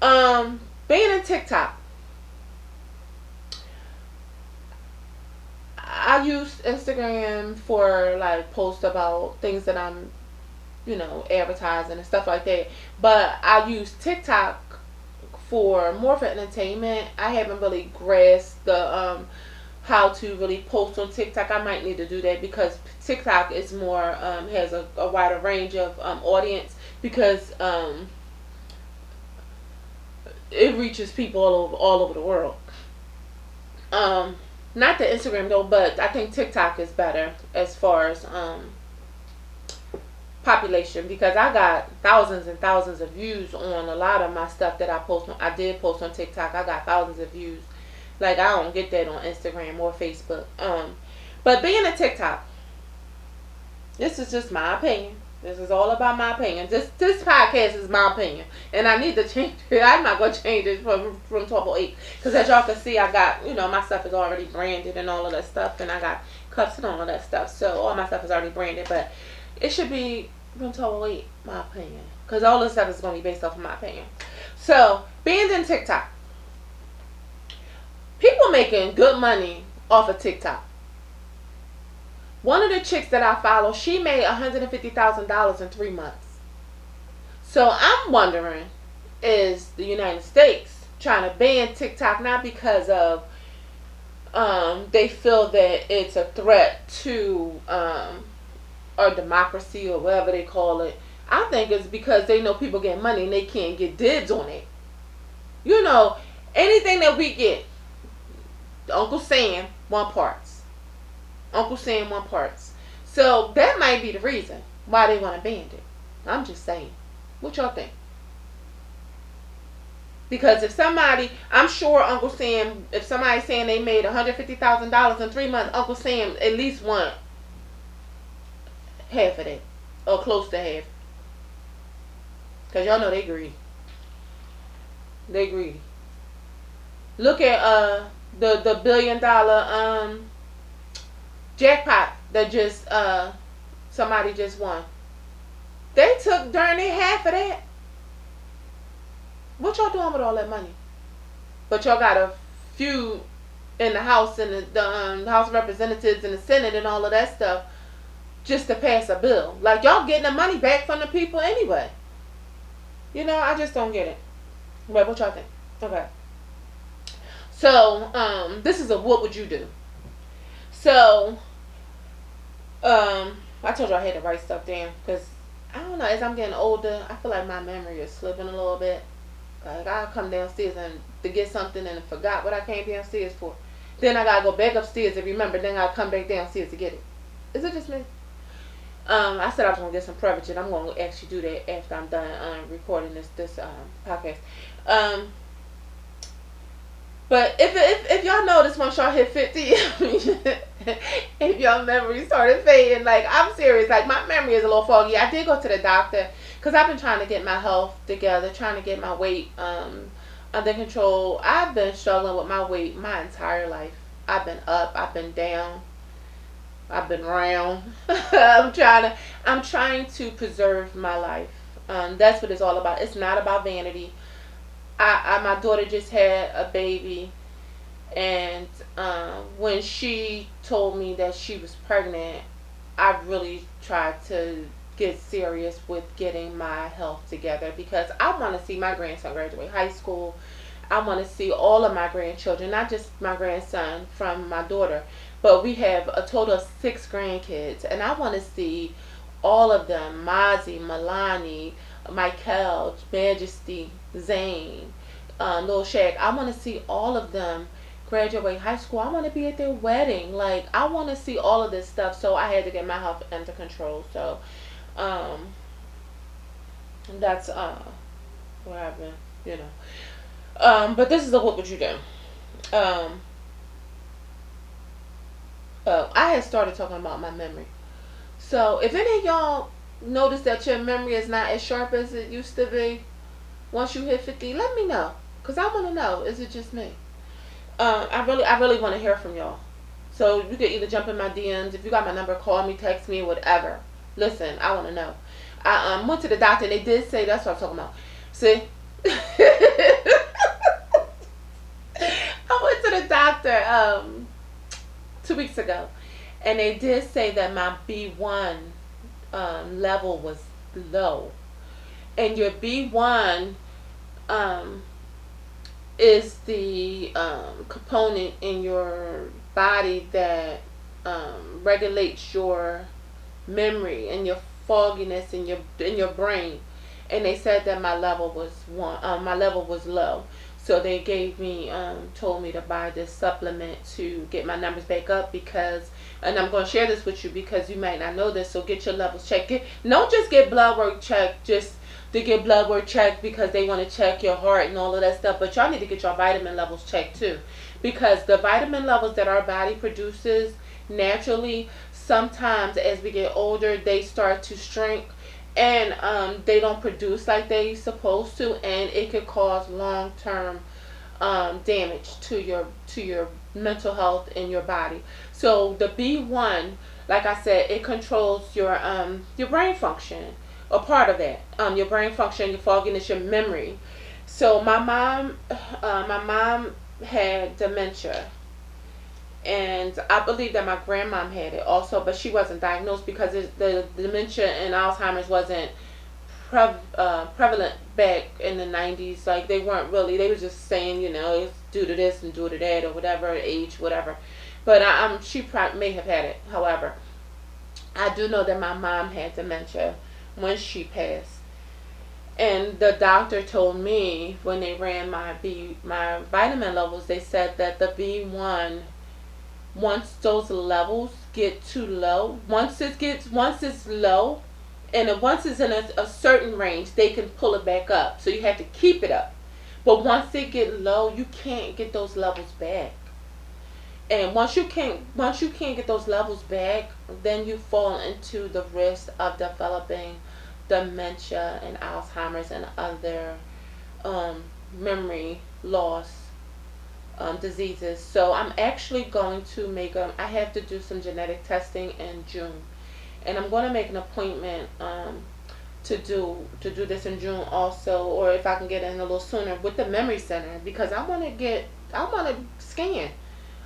Being in TikTok, I use Instagram for like posts about things that I'm advertising and stuff like that. But I use TikTok for more for entertainment. I haven't really grasped the how to really post on TikTok. I might need to do that because TikTok is more has a wider range of audience because it reaches people all over the world. Not the Instagram though, but I think TikTok is better as far as population because I got thousands and thousands of views on a lot of my stuff that I did post on TikTok. I got thousands of views. Like I don't get that on Instagram or Facebook. But being a TikTok, this is just my opinion. This is all about my opinion. This podcast is my opinion, and I need to change it. I'm not gonna change it from 1208 because as y'all can see, I got my stuff is already branded and all of that stuff, and I got cups and all of that stuff. So all my stuff is already branded, but it should be from 1208, my opinion, because all this stuff is gonna be based off of my opinion. So being in TikTok, people making good money off of TikTok. One of the chicks that I follow, she made $150,000 in 3 months. So I'm wondering, is the United States trying to ban TikTok not because of they feel that it's a threat to our democracy or whatever they call it? I think it's because they know people get money and they can't get dibs on it. Anything that we get, Uncle Sam want parts. Uncle Sam want parts. So that might be the reason why they want to ban it. I'm just saying. What y'all think? Because I'm sure Uncle Sam, if somebody's saying they made $150,000 in 3 months, Uncle Sam at least want half of that. Or close to half. Because y'all know they greedy. They greedy. Look at the $1 billion jackpot that just somebody just won. They took darn near half of that. What y'all doing with all that money? But y'all got a few in the House and the House of Representatives and the Senate and all of that stuff just to pass a bill. Like y'all getting the money back from the people anyway. I just don't get it. But what y'all think? Okay. So, this is a what would you do? So, I told you I had to write stuff down because I don't know. As I'm getting older, I feel like my memory is slipping a little bit. Like I'll come downstairs and to get something and forgot what I came downstairs for. Then I gotta go back upstairs to remember. Then I'll come back downstairs to get it. Is it just me? I said I was gonna get some Prevagen. I'm gonna actually do that after I'm done recording this podcast. Um, but if y'all notice once y'all hit 50, if your memory started fading, like I'm serious, like my memory is a little foggy. I did go to the doctor because I've been trying to get my health together, trying to get my weight under control. I've been struggling with my weight my entire life. I've been up, I've been down, I've been round. I'm trying to preserve my life. That's what it's all about. It's not about vanity. My daughter just had a baby, and when she told me that she was pregnant, I really tried to get serious with getting my health together because I want to see my grandson graduate high school. I want to see all of my grandchildren, not just my grandson from my daughter, but we have a total of 6 grandkids, and I want to see all of them: Mozzie, Milani, Michael, Majesty, Zane, Lil Shaq. I want to see all of them graduate high school. I want to be at their wedding. Like, I want to see all of this stuff. So I had to get my health under control. So, um, that's what I've been, you know. But this is a what would you do? Um, I had started talking about my memory. So if any of y'all notice that your memory is not as sharp as it used to be, once you hit 50, let me know. Cause I want to know, is it just me? I really want to hear from y'all. So you can either jump in my DMs. If you got my number, call me, text me, whatever. Listen, I want to know. I went to the doctor and they did say, that's what I'm talking about. See? I went to the doctor 2 weeks ago, and they did say that my B1 level was low, and your B1 um, is the component in your body that regulates your memory and your fogginess in your brain. And they said that my level was my level was low. So they gave me told me to buy this supplement to get my numbers back up because, and I'm going to share this with you because you might not know this. So get your levels checked. Don't just get blood work checked just to get blood work checked because they want to check your heart and all of that stuff. But y'all need to get your vitamin levels checked too, because the vitamin levels that our body produces naturally, sometimes as we get older, they start to shrink, and they don't produce like they supposed to, and it could cause long term damage to your mental health in your body. So the B1, like I said, it controls your brain function, a part of that. Your brain function, your fogginess, your memory. So my mom had dementia, and I believe that my grandmom had it also, but she wasn't diagnosed because the dementia and Alzheimer's wasn't prevalent back in the 90s. Like, they weren't really, they were just saying, it's due to this and due to that or whatever, age, whatever. But she may have had it. However, I do know that my mom had dementia when she passed. And the doctor told me when they ran my vitamin levels, they said that the B1, once those levels get too low, once it's low, and once it's in a certain range, they can pull it back up. So you have to keep it up. But once they get low, you can't get those levels back. And once you can't get those levels back, then you fall into the risk of developing dementia and Alzheimer's and other memory loss diseases. So I'm actually going to I have to do some genetic testing in June, and I'm going to make an appointment to do this in June also, or if I can get in a little sooner with the memory center, because I want to scan.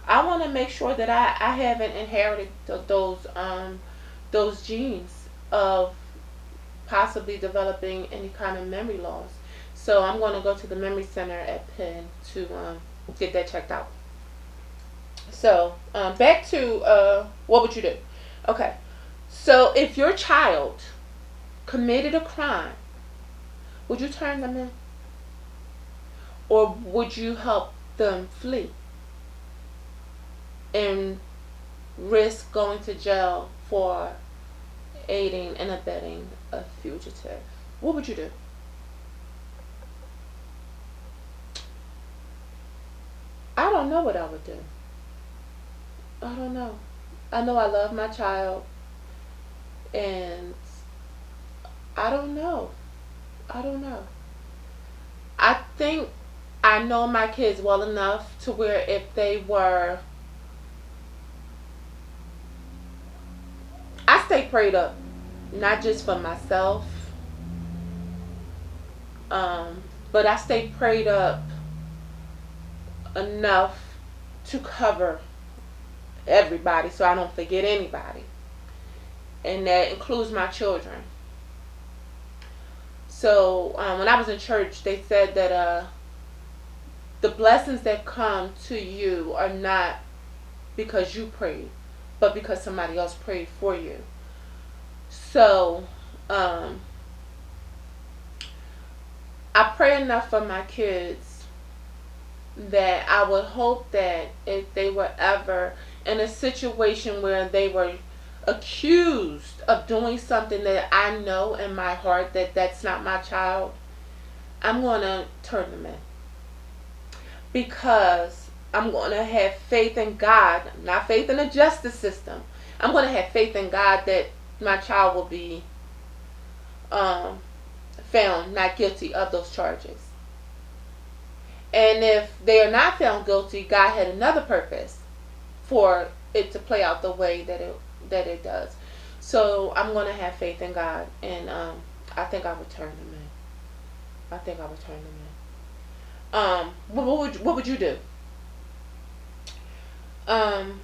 I want to make sure that I haven't inherited those genes of possibly developing any kind of memory loss. So I'm going to go to the memory center at Penn to get that checked out. So back to what would you do? Okay. So if your child committed a crime, would you turn them in, or would you help them flee and risk going to jail for aiding and abetting a fugitive? What would you do? I don't know what I would do. I don't know. I know I love my child, and I don't know. I don't know. I think I know my kids well enough to where if they were, I stay prayed up, not just for myself, um, but I stay prayed up enough to cover everybody so I don't forget anybody. And that includes my children. So when I was in church, they said that the blessings that come to you are not because you prayed, but because somebody else prayed for you. So um, I pray enough for my kids that I would hope that if they were ever in a situation where they were accused of doing something that I know in my heart that that's not my child, I'm going to turn them in, because I'm going to have faith in God, not faith in the justice system. I'm going to have faith in God that my child will be um, found not guilty of those charges. And if they are not found guilty, God had another purpose for it to play out the way that it does. So I'm going to have faith in God, and I think I would turn them in. I think I would turn them in. What would you do? Um,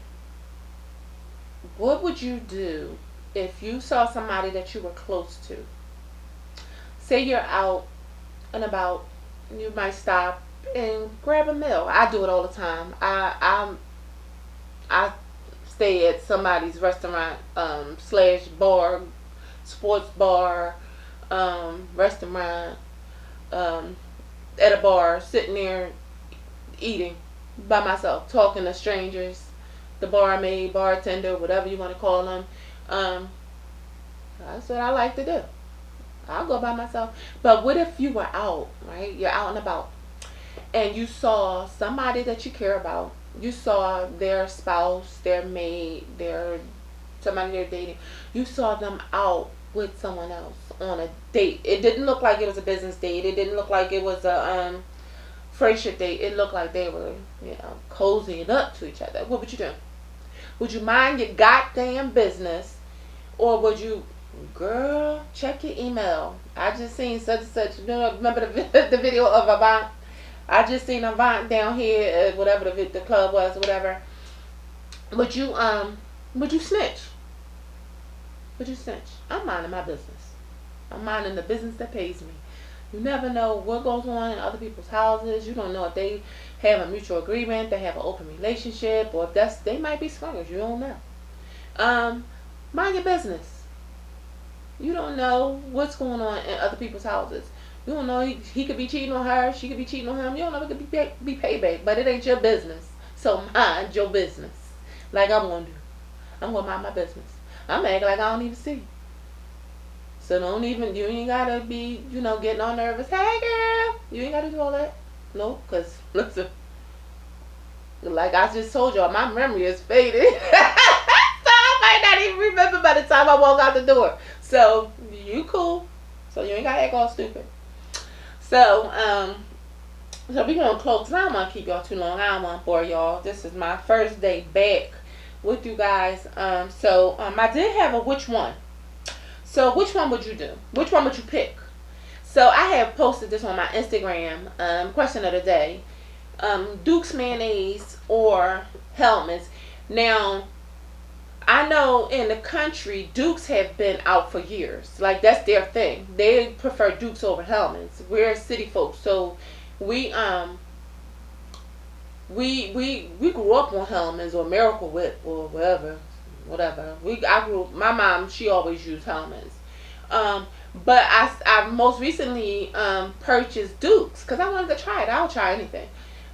what would you do if you saw somebody that you were close to? Say you're out and about, you might stop and grab a meal. I do it all the time. I stay at somebody's restaurant slash bar, sports bar, restaurant, um, at a bar, sitting there eating by myself, talking to strangers, the barmaid, bartender, whatever you want to call them. Um, that's what I like to do. I'll go by myself. But what if you were out, right? You're out and about, and you saw somebody that you care about. You saw their spouse, their mate, their somebody they're dating. You saw them out with someone else on a date. It didn't look like it was a business date. It didn't look like it was a friendship date. It looked like they were, cozying up to each other. What would you do? Would you mind your goddamn business, or would you, girl, check your email? I just seen such and such. Remember the video of Avant? I just seen Avant down here at whatever the club was, whatever. Would you would you snitch? Would you snitch? I'm minding my business. I'm minding the business that pays me. You never know what goes on in other people's houses. You don't know if they have a mutual agreement, they have an open relationship, or if they might be swingers. You don't know. Um, Mind your business. You don't know what's going on in other people's houses. You don't know he could be cheating on her, she could be cheating on him. You don't know it could be payback, but it ain't your business. So mind your business, like I'm gonna do. I'm gonna mind my business. I'm acting like I don't even see. So don't even, you ain't gotta be, getting all nervous. Hey girl, you ain't gotta do all that. No, cause listen, like I just told y'all, my memory is faded. So I might not even remember by the time I walk out the door. So you cool. So you ain't gotta act all stupid. So so we're gonna close, cause I don't wanna keep y'all too long. I don't wanna bore y'all. This is my first day back with you guys. I did have a which one. So which one would you do? Which one would you pick? So I have posted this on my Instagram. Question of the day: Duke's mayonnaise or Hellmann's? Now I know in the country Dukes have been out for years. Like that's their thing. They prefer Dukes over Hellmann's. We're city folks, so we we grew up on Hellman's or Miracle Whip or whatever. My mom, she always used Hellman's. Um, but I most recently purchased Dukes because I wanted to try it. I'll try anything.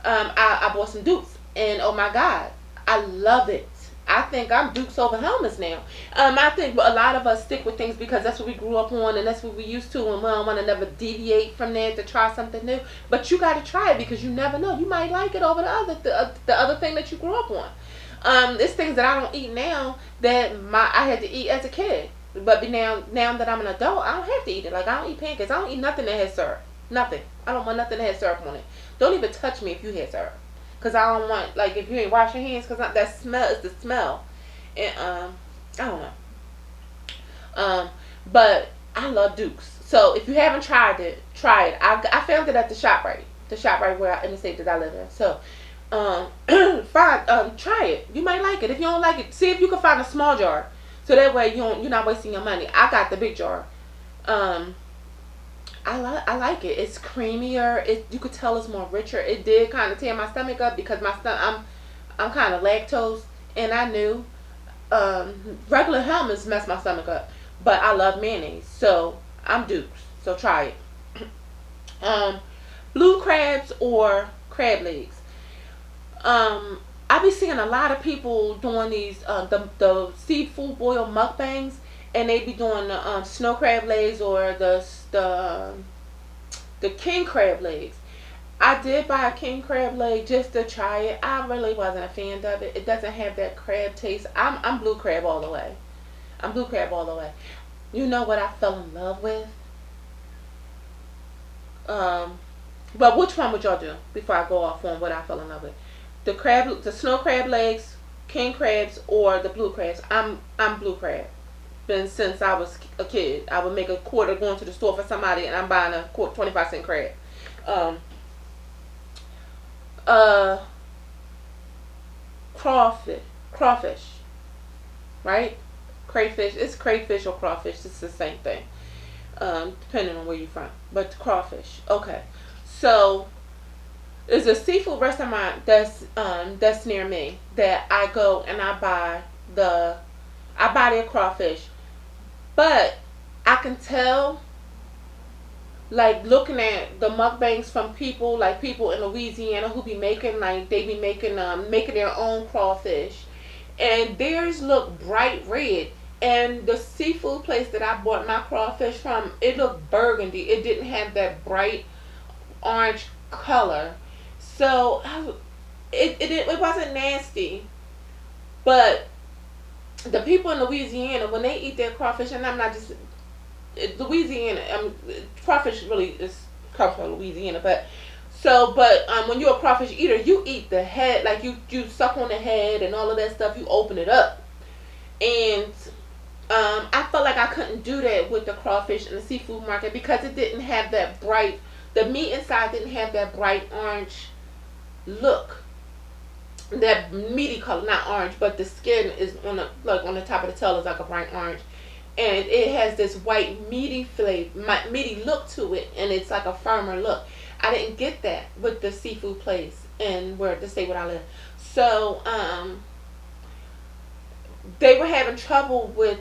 I bought some Dukes, and oh my God, I love it. I think I'm Dukes over Helmets now. I think a lot of us stick with things because that's what we grew up on and that's what we used to, and we don't want to never deviate from that to try something new. But you got to try it because you never know. You might like it over the other thing that you grew up on. It's things that I don't eat now that I had to eat as a kid. But now that I'm an adult, I don't have to eat it. Like I don't eat pancakes. I don't eat nothing that has syrup. Nothing. I don't want nothing that has syrup on it. Don't even touch me if you had syrup. Cause I don't want, like, if you ain't wash your hands, cause that smell is the smell, and I don't know. Um, but I love Dukes. So if you haven't tried it, try it. I found it at the shop right where in the state that I live in. So try it. You might like it. If you don't like it, see if you can find a small jar. So that way you're not wasting your money. I got the big jar. Um, I like it. It's creamier. You could tell it's more richer. It did kind of tear my stomach up because I'm kind of lactose, and I knew regular Hellmann's mess my stomach up. But I love mayonnaise, so I'm Dukes. So try it. Blue crabs or crab legs. I be seeing a lot of people doing these the seafood boil mukbangs, and they be doing the snow crab legs or the king crab legs. I did buy a king crab leg just to try it. I really wasn't a fan of it. It doesn't have that crab taste. I'm blue crab all the way. I'm blue crab all the way. You know what I fell in love with? Um, but which one would y'all do before I go off on what I fell in love with? The snow crab legs, king crabs, or the blue crabs. I'm blue crab. Been since I was a kid. I would make a quarter going to the store for somebody, and I'm buying a 25-cent crab. Um, uh, crawfish, right? Crayfish. It's crayfish or crawfish. It's the same thing. Depending on where you're from. But crawfish. Okay. So there's a seafood restaurant that's near me that I go and I buy their crawfish. But I can tell, like, looking at the mukbangs from people, like people in Louisiana who be making, like, they be making their own crawfish, and theirs look bright red. And the seafood place that I bought my crawfish from, it looked burgundy. It didn't have that bright orange color. So it wasn't nasty, but the people in Louisiana, when they eat their crawfish, and I'm not just Louisiana. Crawfish really is comes from Louisiana, but when you're a crawfish eater, you eat the head, like you suck on the head and all of that stuff. You open it up, and I felt like I couldn't do that with the crawfish in the seafood market because it didn't have that bright. The meat inside didn't have that bright orange look, that meaty color, not orange, but the skin is on the top of the tail is like a bright orange, and it has this white meaty flavor, meaty look to it, and it's like a firmer look. I didn't get that with the seafood place and where the state where I live. So they were having trouble with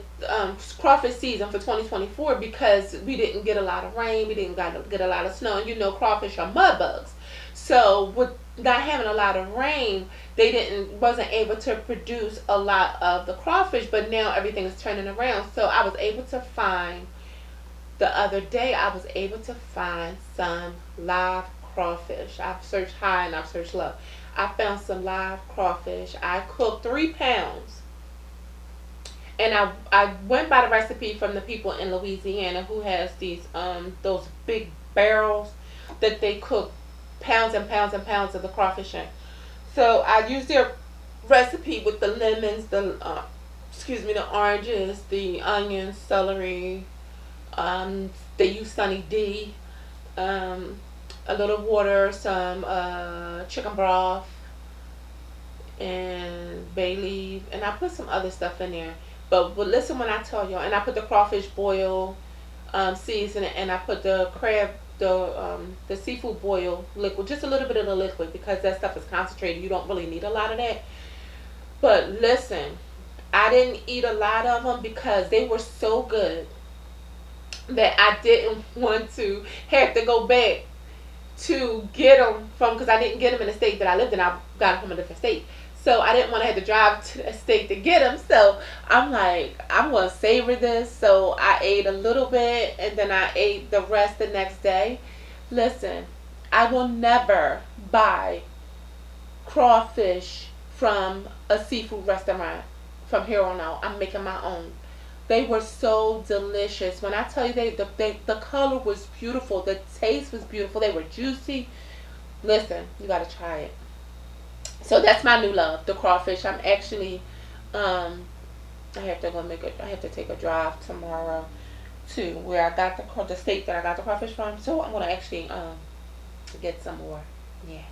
crawfish season for 2024 because we didn't get a lot of rain, we didn't get a lot of snow, and crawfish are mud bugs. So with not having a lot of rain, they wasn't able to produce a lot of the crawfish. But now everything is turning around. So I was able to find the other day. I was able to find some live crawfish. I've searched high and I've searched low. I found some live crawfish. I cooked 3 pounds. And I went by the recipe from the people in Louisiana who has those big barrels that they cook pounds and pounds and pounds of the crawfish in. So I used their recipe with the lemons, the oranges, the onions, celery. They use Sunny D, a little water, some chicken broth, and bay leaf, and I put some other stuff in there. But listen when I tell y'all, and I put the crawfish boil seasoning, and I put the crab the seafood boil liquid, just a little bit of the liquid, because that stuff is concentrated. You don't really need a lot of that. But listen, I didn't eat a lot of them because they were so good that I didn't want to have to go back to get them from, because I didn't get them in the state that I lived in. I got them from a different state. So I didn't want to have to drive to the state to get them. So I'm like, I'm going to savor this. So I ate a little bit and then I ate the rest the next day. Listen, I will never buy crawfish from a seafood restaurant from here on out. I'm making my own. They were so delicious. When I tell you, the color was beautiful. The taste was beautiful. They were juicy. Listen, you got to try it. So that's my new love, the crawfish. I'm actually, I have to go make it. I have to take a drive tomorrow to where I got the state that I got the crawfish from. So I'm gonna actually get some more. Yeah.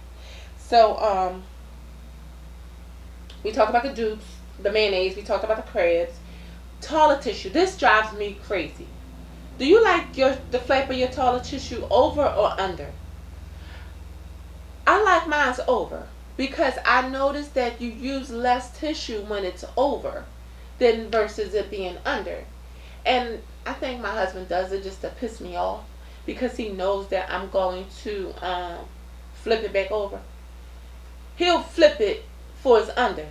So we talked about the dupes, the mayonnaise. We talked about the crabs. Toilet tissue. This drives me crazy. Do you like the flap of your toilet tissue over or under? I like mine's over because I noticed that you use less tissue when it's over than versus it being under. And I think my husband does it just to piss me off because he knows that I'm going to flip it back over. He'll flip it for his under.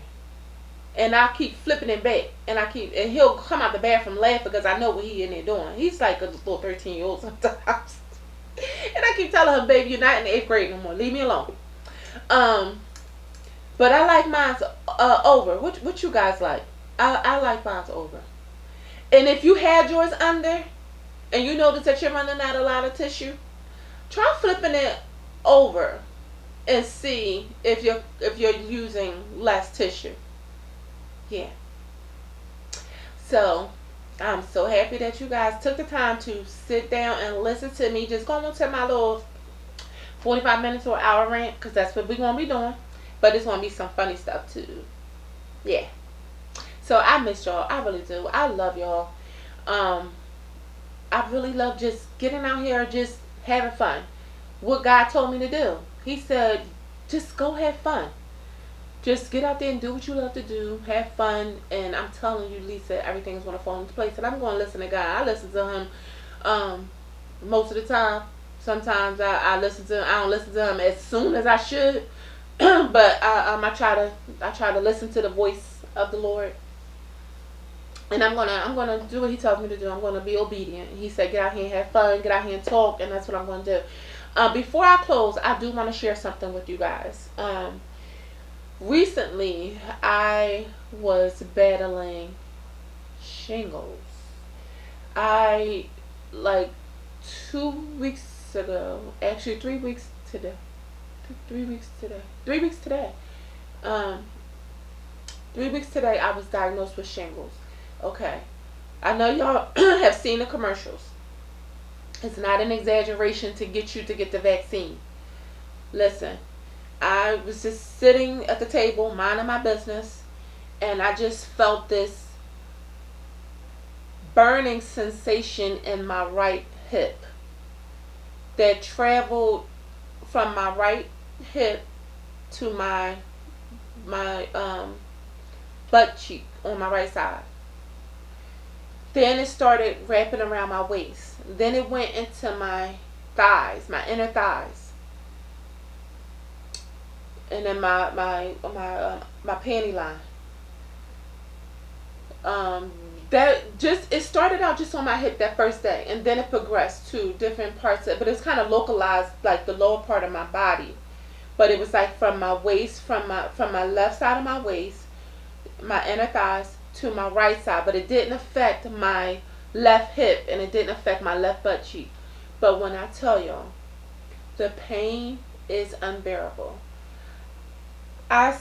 And I keep flipping it back, and he'll come out the bathroom laughing because I know what he in there doing. He's like a little 13-year-old sometimes, and I keep telling him, "Baby, you're not in the 8th grade no more. Leave me alone." But I like mine's over. What you guys like? I like mine's over. And if you had yours under, and you notice that you're running out a lot of tissue, try flipping it over, and see if you're using less tissue. Yeah. So I'm so happy that you guys took the time to sit down and listen to me. Just going to my little 45 minutes or hour rant, because that's what we're going to be doing. But it's going to be some funny stuff too. Yeah. So I miss y'all. I really do. I love y'all. I really love just getting out here, just having fun. What God told me to do. He said, just go have fun. Just get out there and do what you love to do. Have fun. And I'm telling you, Lisa, everything's going to fall into place. And I'm going to listen to God. I listen to him most of the time. Sometimes I don't listen to him as soon as I should. But I try to listen to the voice of the Lord. And I'm gonna do what he tells me to do. I'm gonna be obedient. He said, get out here and have fun, get out here and talk, and that's what I'm gonna do. Before I close, I do want to share something with you guys. Recently, I was battling shingles. I, like 2 weeks ago, actually 3 weeks today. 3 weeks today. 3 weeks today. 3 weeks today, I was diagnosed with shingles. Okay. I know y'all have seen the commercials. It's not an exaggeration to get you to get the vaccine. Listen. I was just sitting at the table, minding my business, and I just felt this burning sensation in my right hip that traveled from my right hip to my butt cheek on my right side. Then it started wrapping around my waist. Then it went into my thighs, my inner thighs. And then my panty line. It started out just on my hip that first day, and then it progressed to different parts but it's kind of localized, like the lower part of my body. But it was like from my waist, from my left side of my waist, my inner thighs, to my right side. But it didn't affect my left hip, and it didn't affect my left butt cheek. But when I tell y'all, the pain is unbearable. I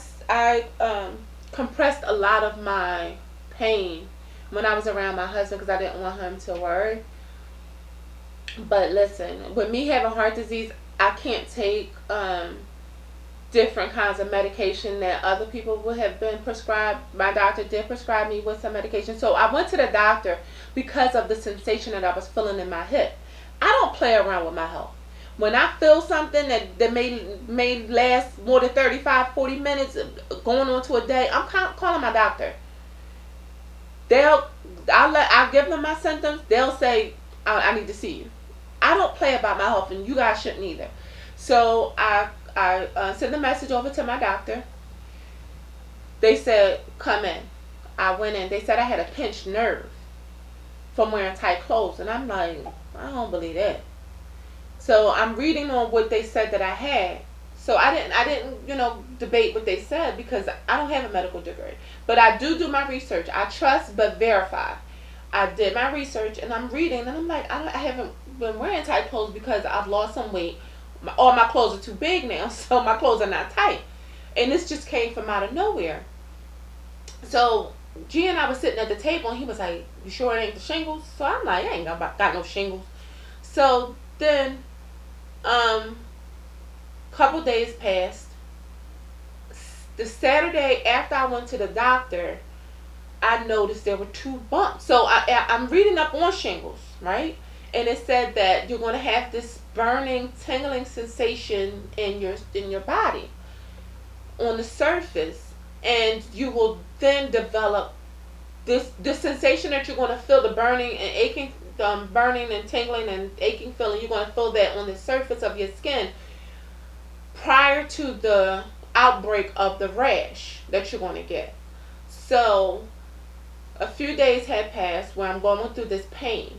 compressed a lot of my pain when I was around my husband because I didn't want him to worry. But listen, with me having heart disease, I can't take different kinds of medication that other people would have been prescribed. My doctor did prescribe me with some medication. So I went to the doctor because of the sensation that I was feeling in my hip. I don't play around with my health. When I feel something that may last more than 35, 40 minutes, going on to a day, I'm calling my doctor. They'll I'll give them my symptoms. They'll say I need to see you. I don't play about my health, and you guys shouldn't either. So I sent a message over to my doctor. They said come in. I went in. They said I had a pinched nerve from wearing tight clothes, and I'm like, I don't believe that. So I'm reading on what they said that I had. So I didn't debate what they said because I don't have a medical degree. But I do my research. I trust but verify. I did my research and I'm reading and I'm like, I haven't been wearing tight clothes because I've lost some weight. All my clothes are too big now, so my clothes are not tight. And this just came from out of nowhere. So G and I was sitting at the table and he was like, you sure it ain't the shingles? So I'm like, I ain't got no shingles. So then couple days passed. The Saturday after I went to the doctor, I noticed there were two bumps. So I'm reading up on shingles, right? And it said that you're going to have this burning, tingling sensation in your body on the surface, and you will then develop this sensation that you're going to feel, the burning and aching, burning and tingling and aching feeling. You're going to feel that on the surface of your skin prior to the outbreak of the rash that you're going to get. So a few days had passed where I'm going through this pain.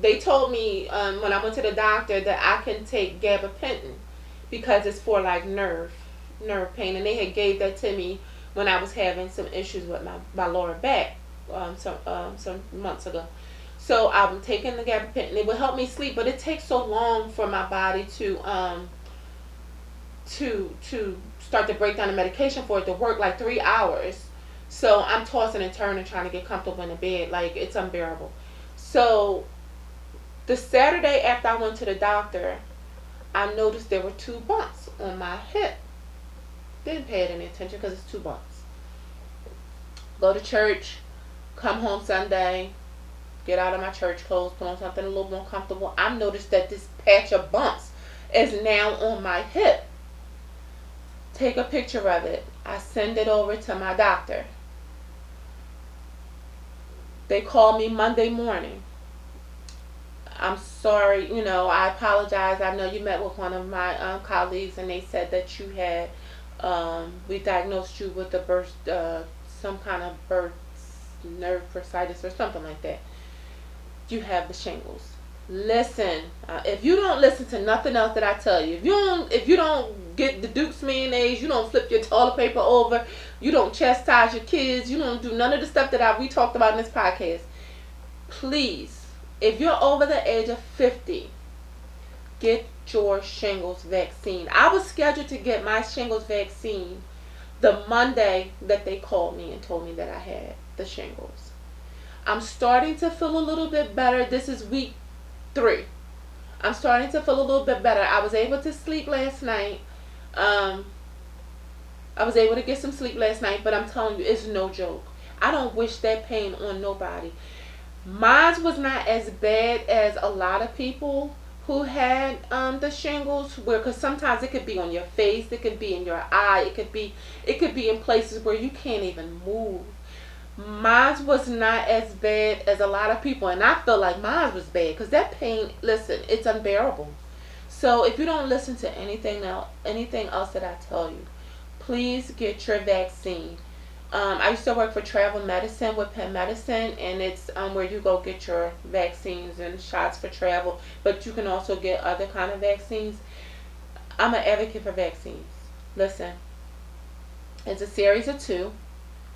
They told me when I went to the doctor that I can take gabapentin because it's for like nerve pain, and they had gave that to me when I was having some issues with my lower back some months ago. So I'm taking the gabapentin. It will help me sleep, but it takes so long for my body to start to break down the medication for it to work, like 3 hours. So I'm tossing and turning trying to get comfortable in the bed. Like, it's unbearable. So the Saturday after I went to the doctor, I noticed there were two bumps on my hip. Didn't pay it any attention because it's two bumps. Go to church, come home Sunday, get out of my church clothes, put on something a little more comfortable. I noticed that this patch of bumps is now on my hip. Take a picture of it. I send it over to my doctor. They called me Monday morning. I'm sorry, I apologize. I know you met with one of my colleagues and they said that you had, we diagnosed you with some kind of burst nerve bursitis or something like that. You have the shingles. Listen, if you don't listen to nothing else that I tell you, if you don't get the Duke's mayonnaise, you don't flip your toilet paper over, you don't chastise your kids, you don't do none of the stuff that we talked about in this podcast, please, if you're over the age of 50, get your shingles vaccine. I was scheduled to get my shingles vaccine the Monday that they called me and told me that I had the shingles. I'm starting to feel a little bit better. This is week 3. I'm starting to feel a little bit better. I was able to sleep last night. I was able to get some sleep last night, but I'm telling you, it's no joke. I don't wish that pain on nobody. Mine was not as bad as a lot of people who had the shingles, because sometimes it could be on your face, it could be in your eye, it could be in places where you can't even move. Mine was not as bad as a lot of people, and I feel like mine was bad because that pain, listen, it's unbearable. So if you don't listen to anything else that I tell you, please get your vaccine. I used to work for travel medicine with Penn Medicine, and it's where you go get your vaccines and shots for travel, but you can also get other kind of vaccines. I'm an advocate for vaccines. Listen, it's a series of 2.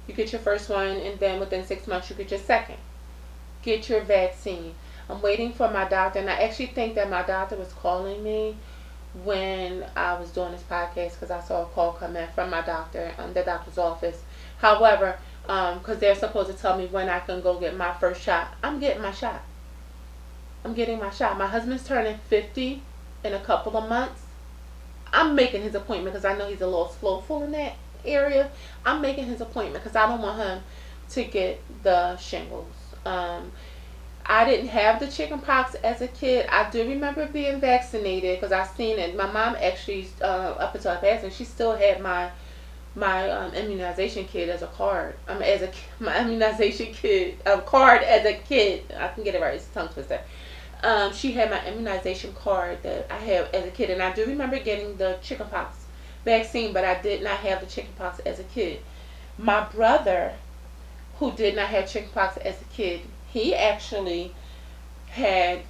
You get your first one, and then within 6 months you get your second. Get your vaccine. I'm waiting for my doctor, and I actually think that my doctor was calling me when I was doing this podcast because I saw a call come in from my doctor, the doctor's office. However, because they're supposed to tell me when I can go get my first shot, I'm getting my shot. I'm getting my shot. My husband's turning 50 in a couple of months. I'm making his appointment because I know he's a little slowful in that area. I'm making his appointment because I don't want him to get the shingles. I didn't have the chicken pox as a kid. I do remember being vaccinated because I seen it. My mom actually, up until I passed, and she still had my immunization kit as a card. As a my immunization kit card as a kid. I can get it right. It's a tongue twister. She had my immunization card that I had as a kid, and I do remember getting the chickenpox vaccine, but I did not have the chickenpox as a kid. My brother, who did not have chickenpox as a kid, he actually had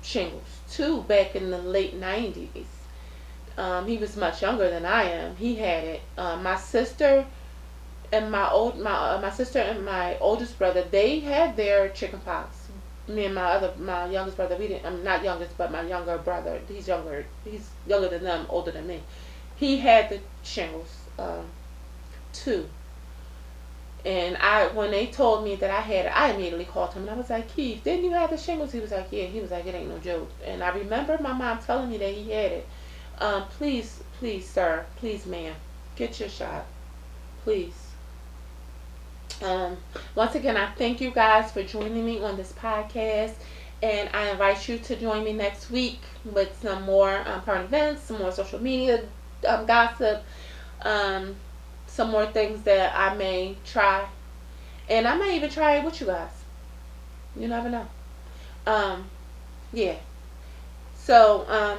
shingles too back in the late 90s. He was much younger than I am. He had it. My sister and my sister and my oldest brother, they had their chickenpox. Me and my youngest brother, we didn't. I'm not youngest, but my younger brother, he's younger. He's younger than them, older than me. He had the shingles too. And when they told me that I had it, I immediately called him and I was like, Keith, didn't you have the shingles? He was like, yeah. He was like, it ain't no joke. And I remember my mom telling me that he had it. Please, please, sir, please, ma'am, get your shot, please. Um, Once again, I thank you guys for joining me on this podcast, and I invite you to join me next week with some more current events, some more social media gossip, um, some more things that I may try, and I may even try it with you guys. You never know. Um, yeah. So,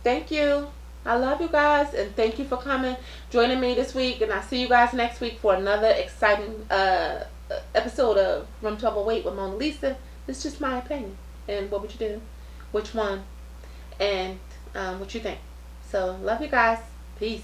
thank you. I love you guys, and thank you for coming, joining me this week. And I'll see you guys next week for another exciting episode of Room 1208 with Mona Lisa. It's just my opinion. And what would you do? Which one? And what you think? So, love you guys. Peace.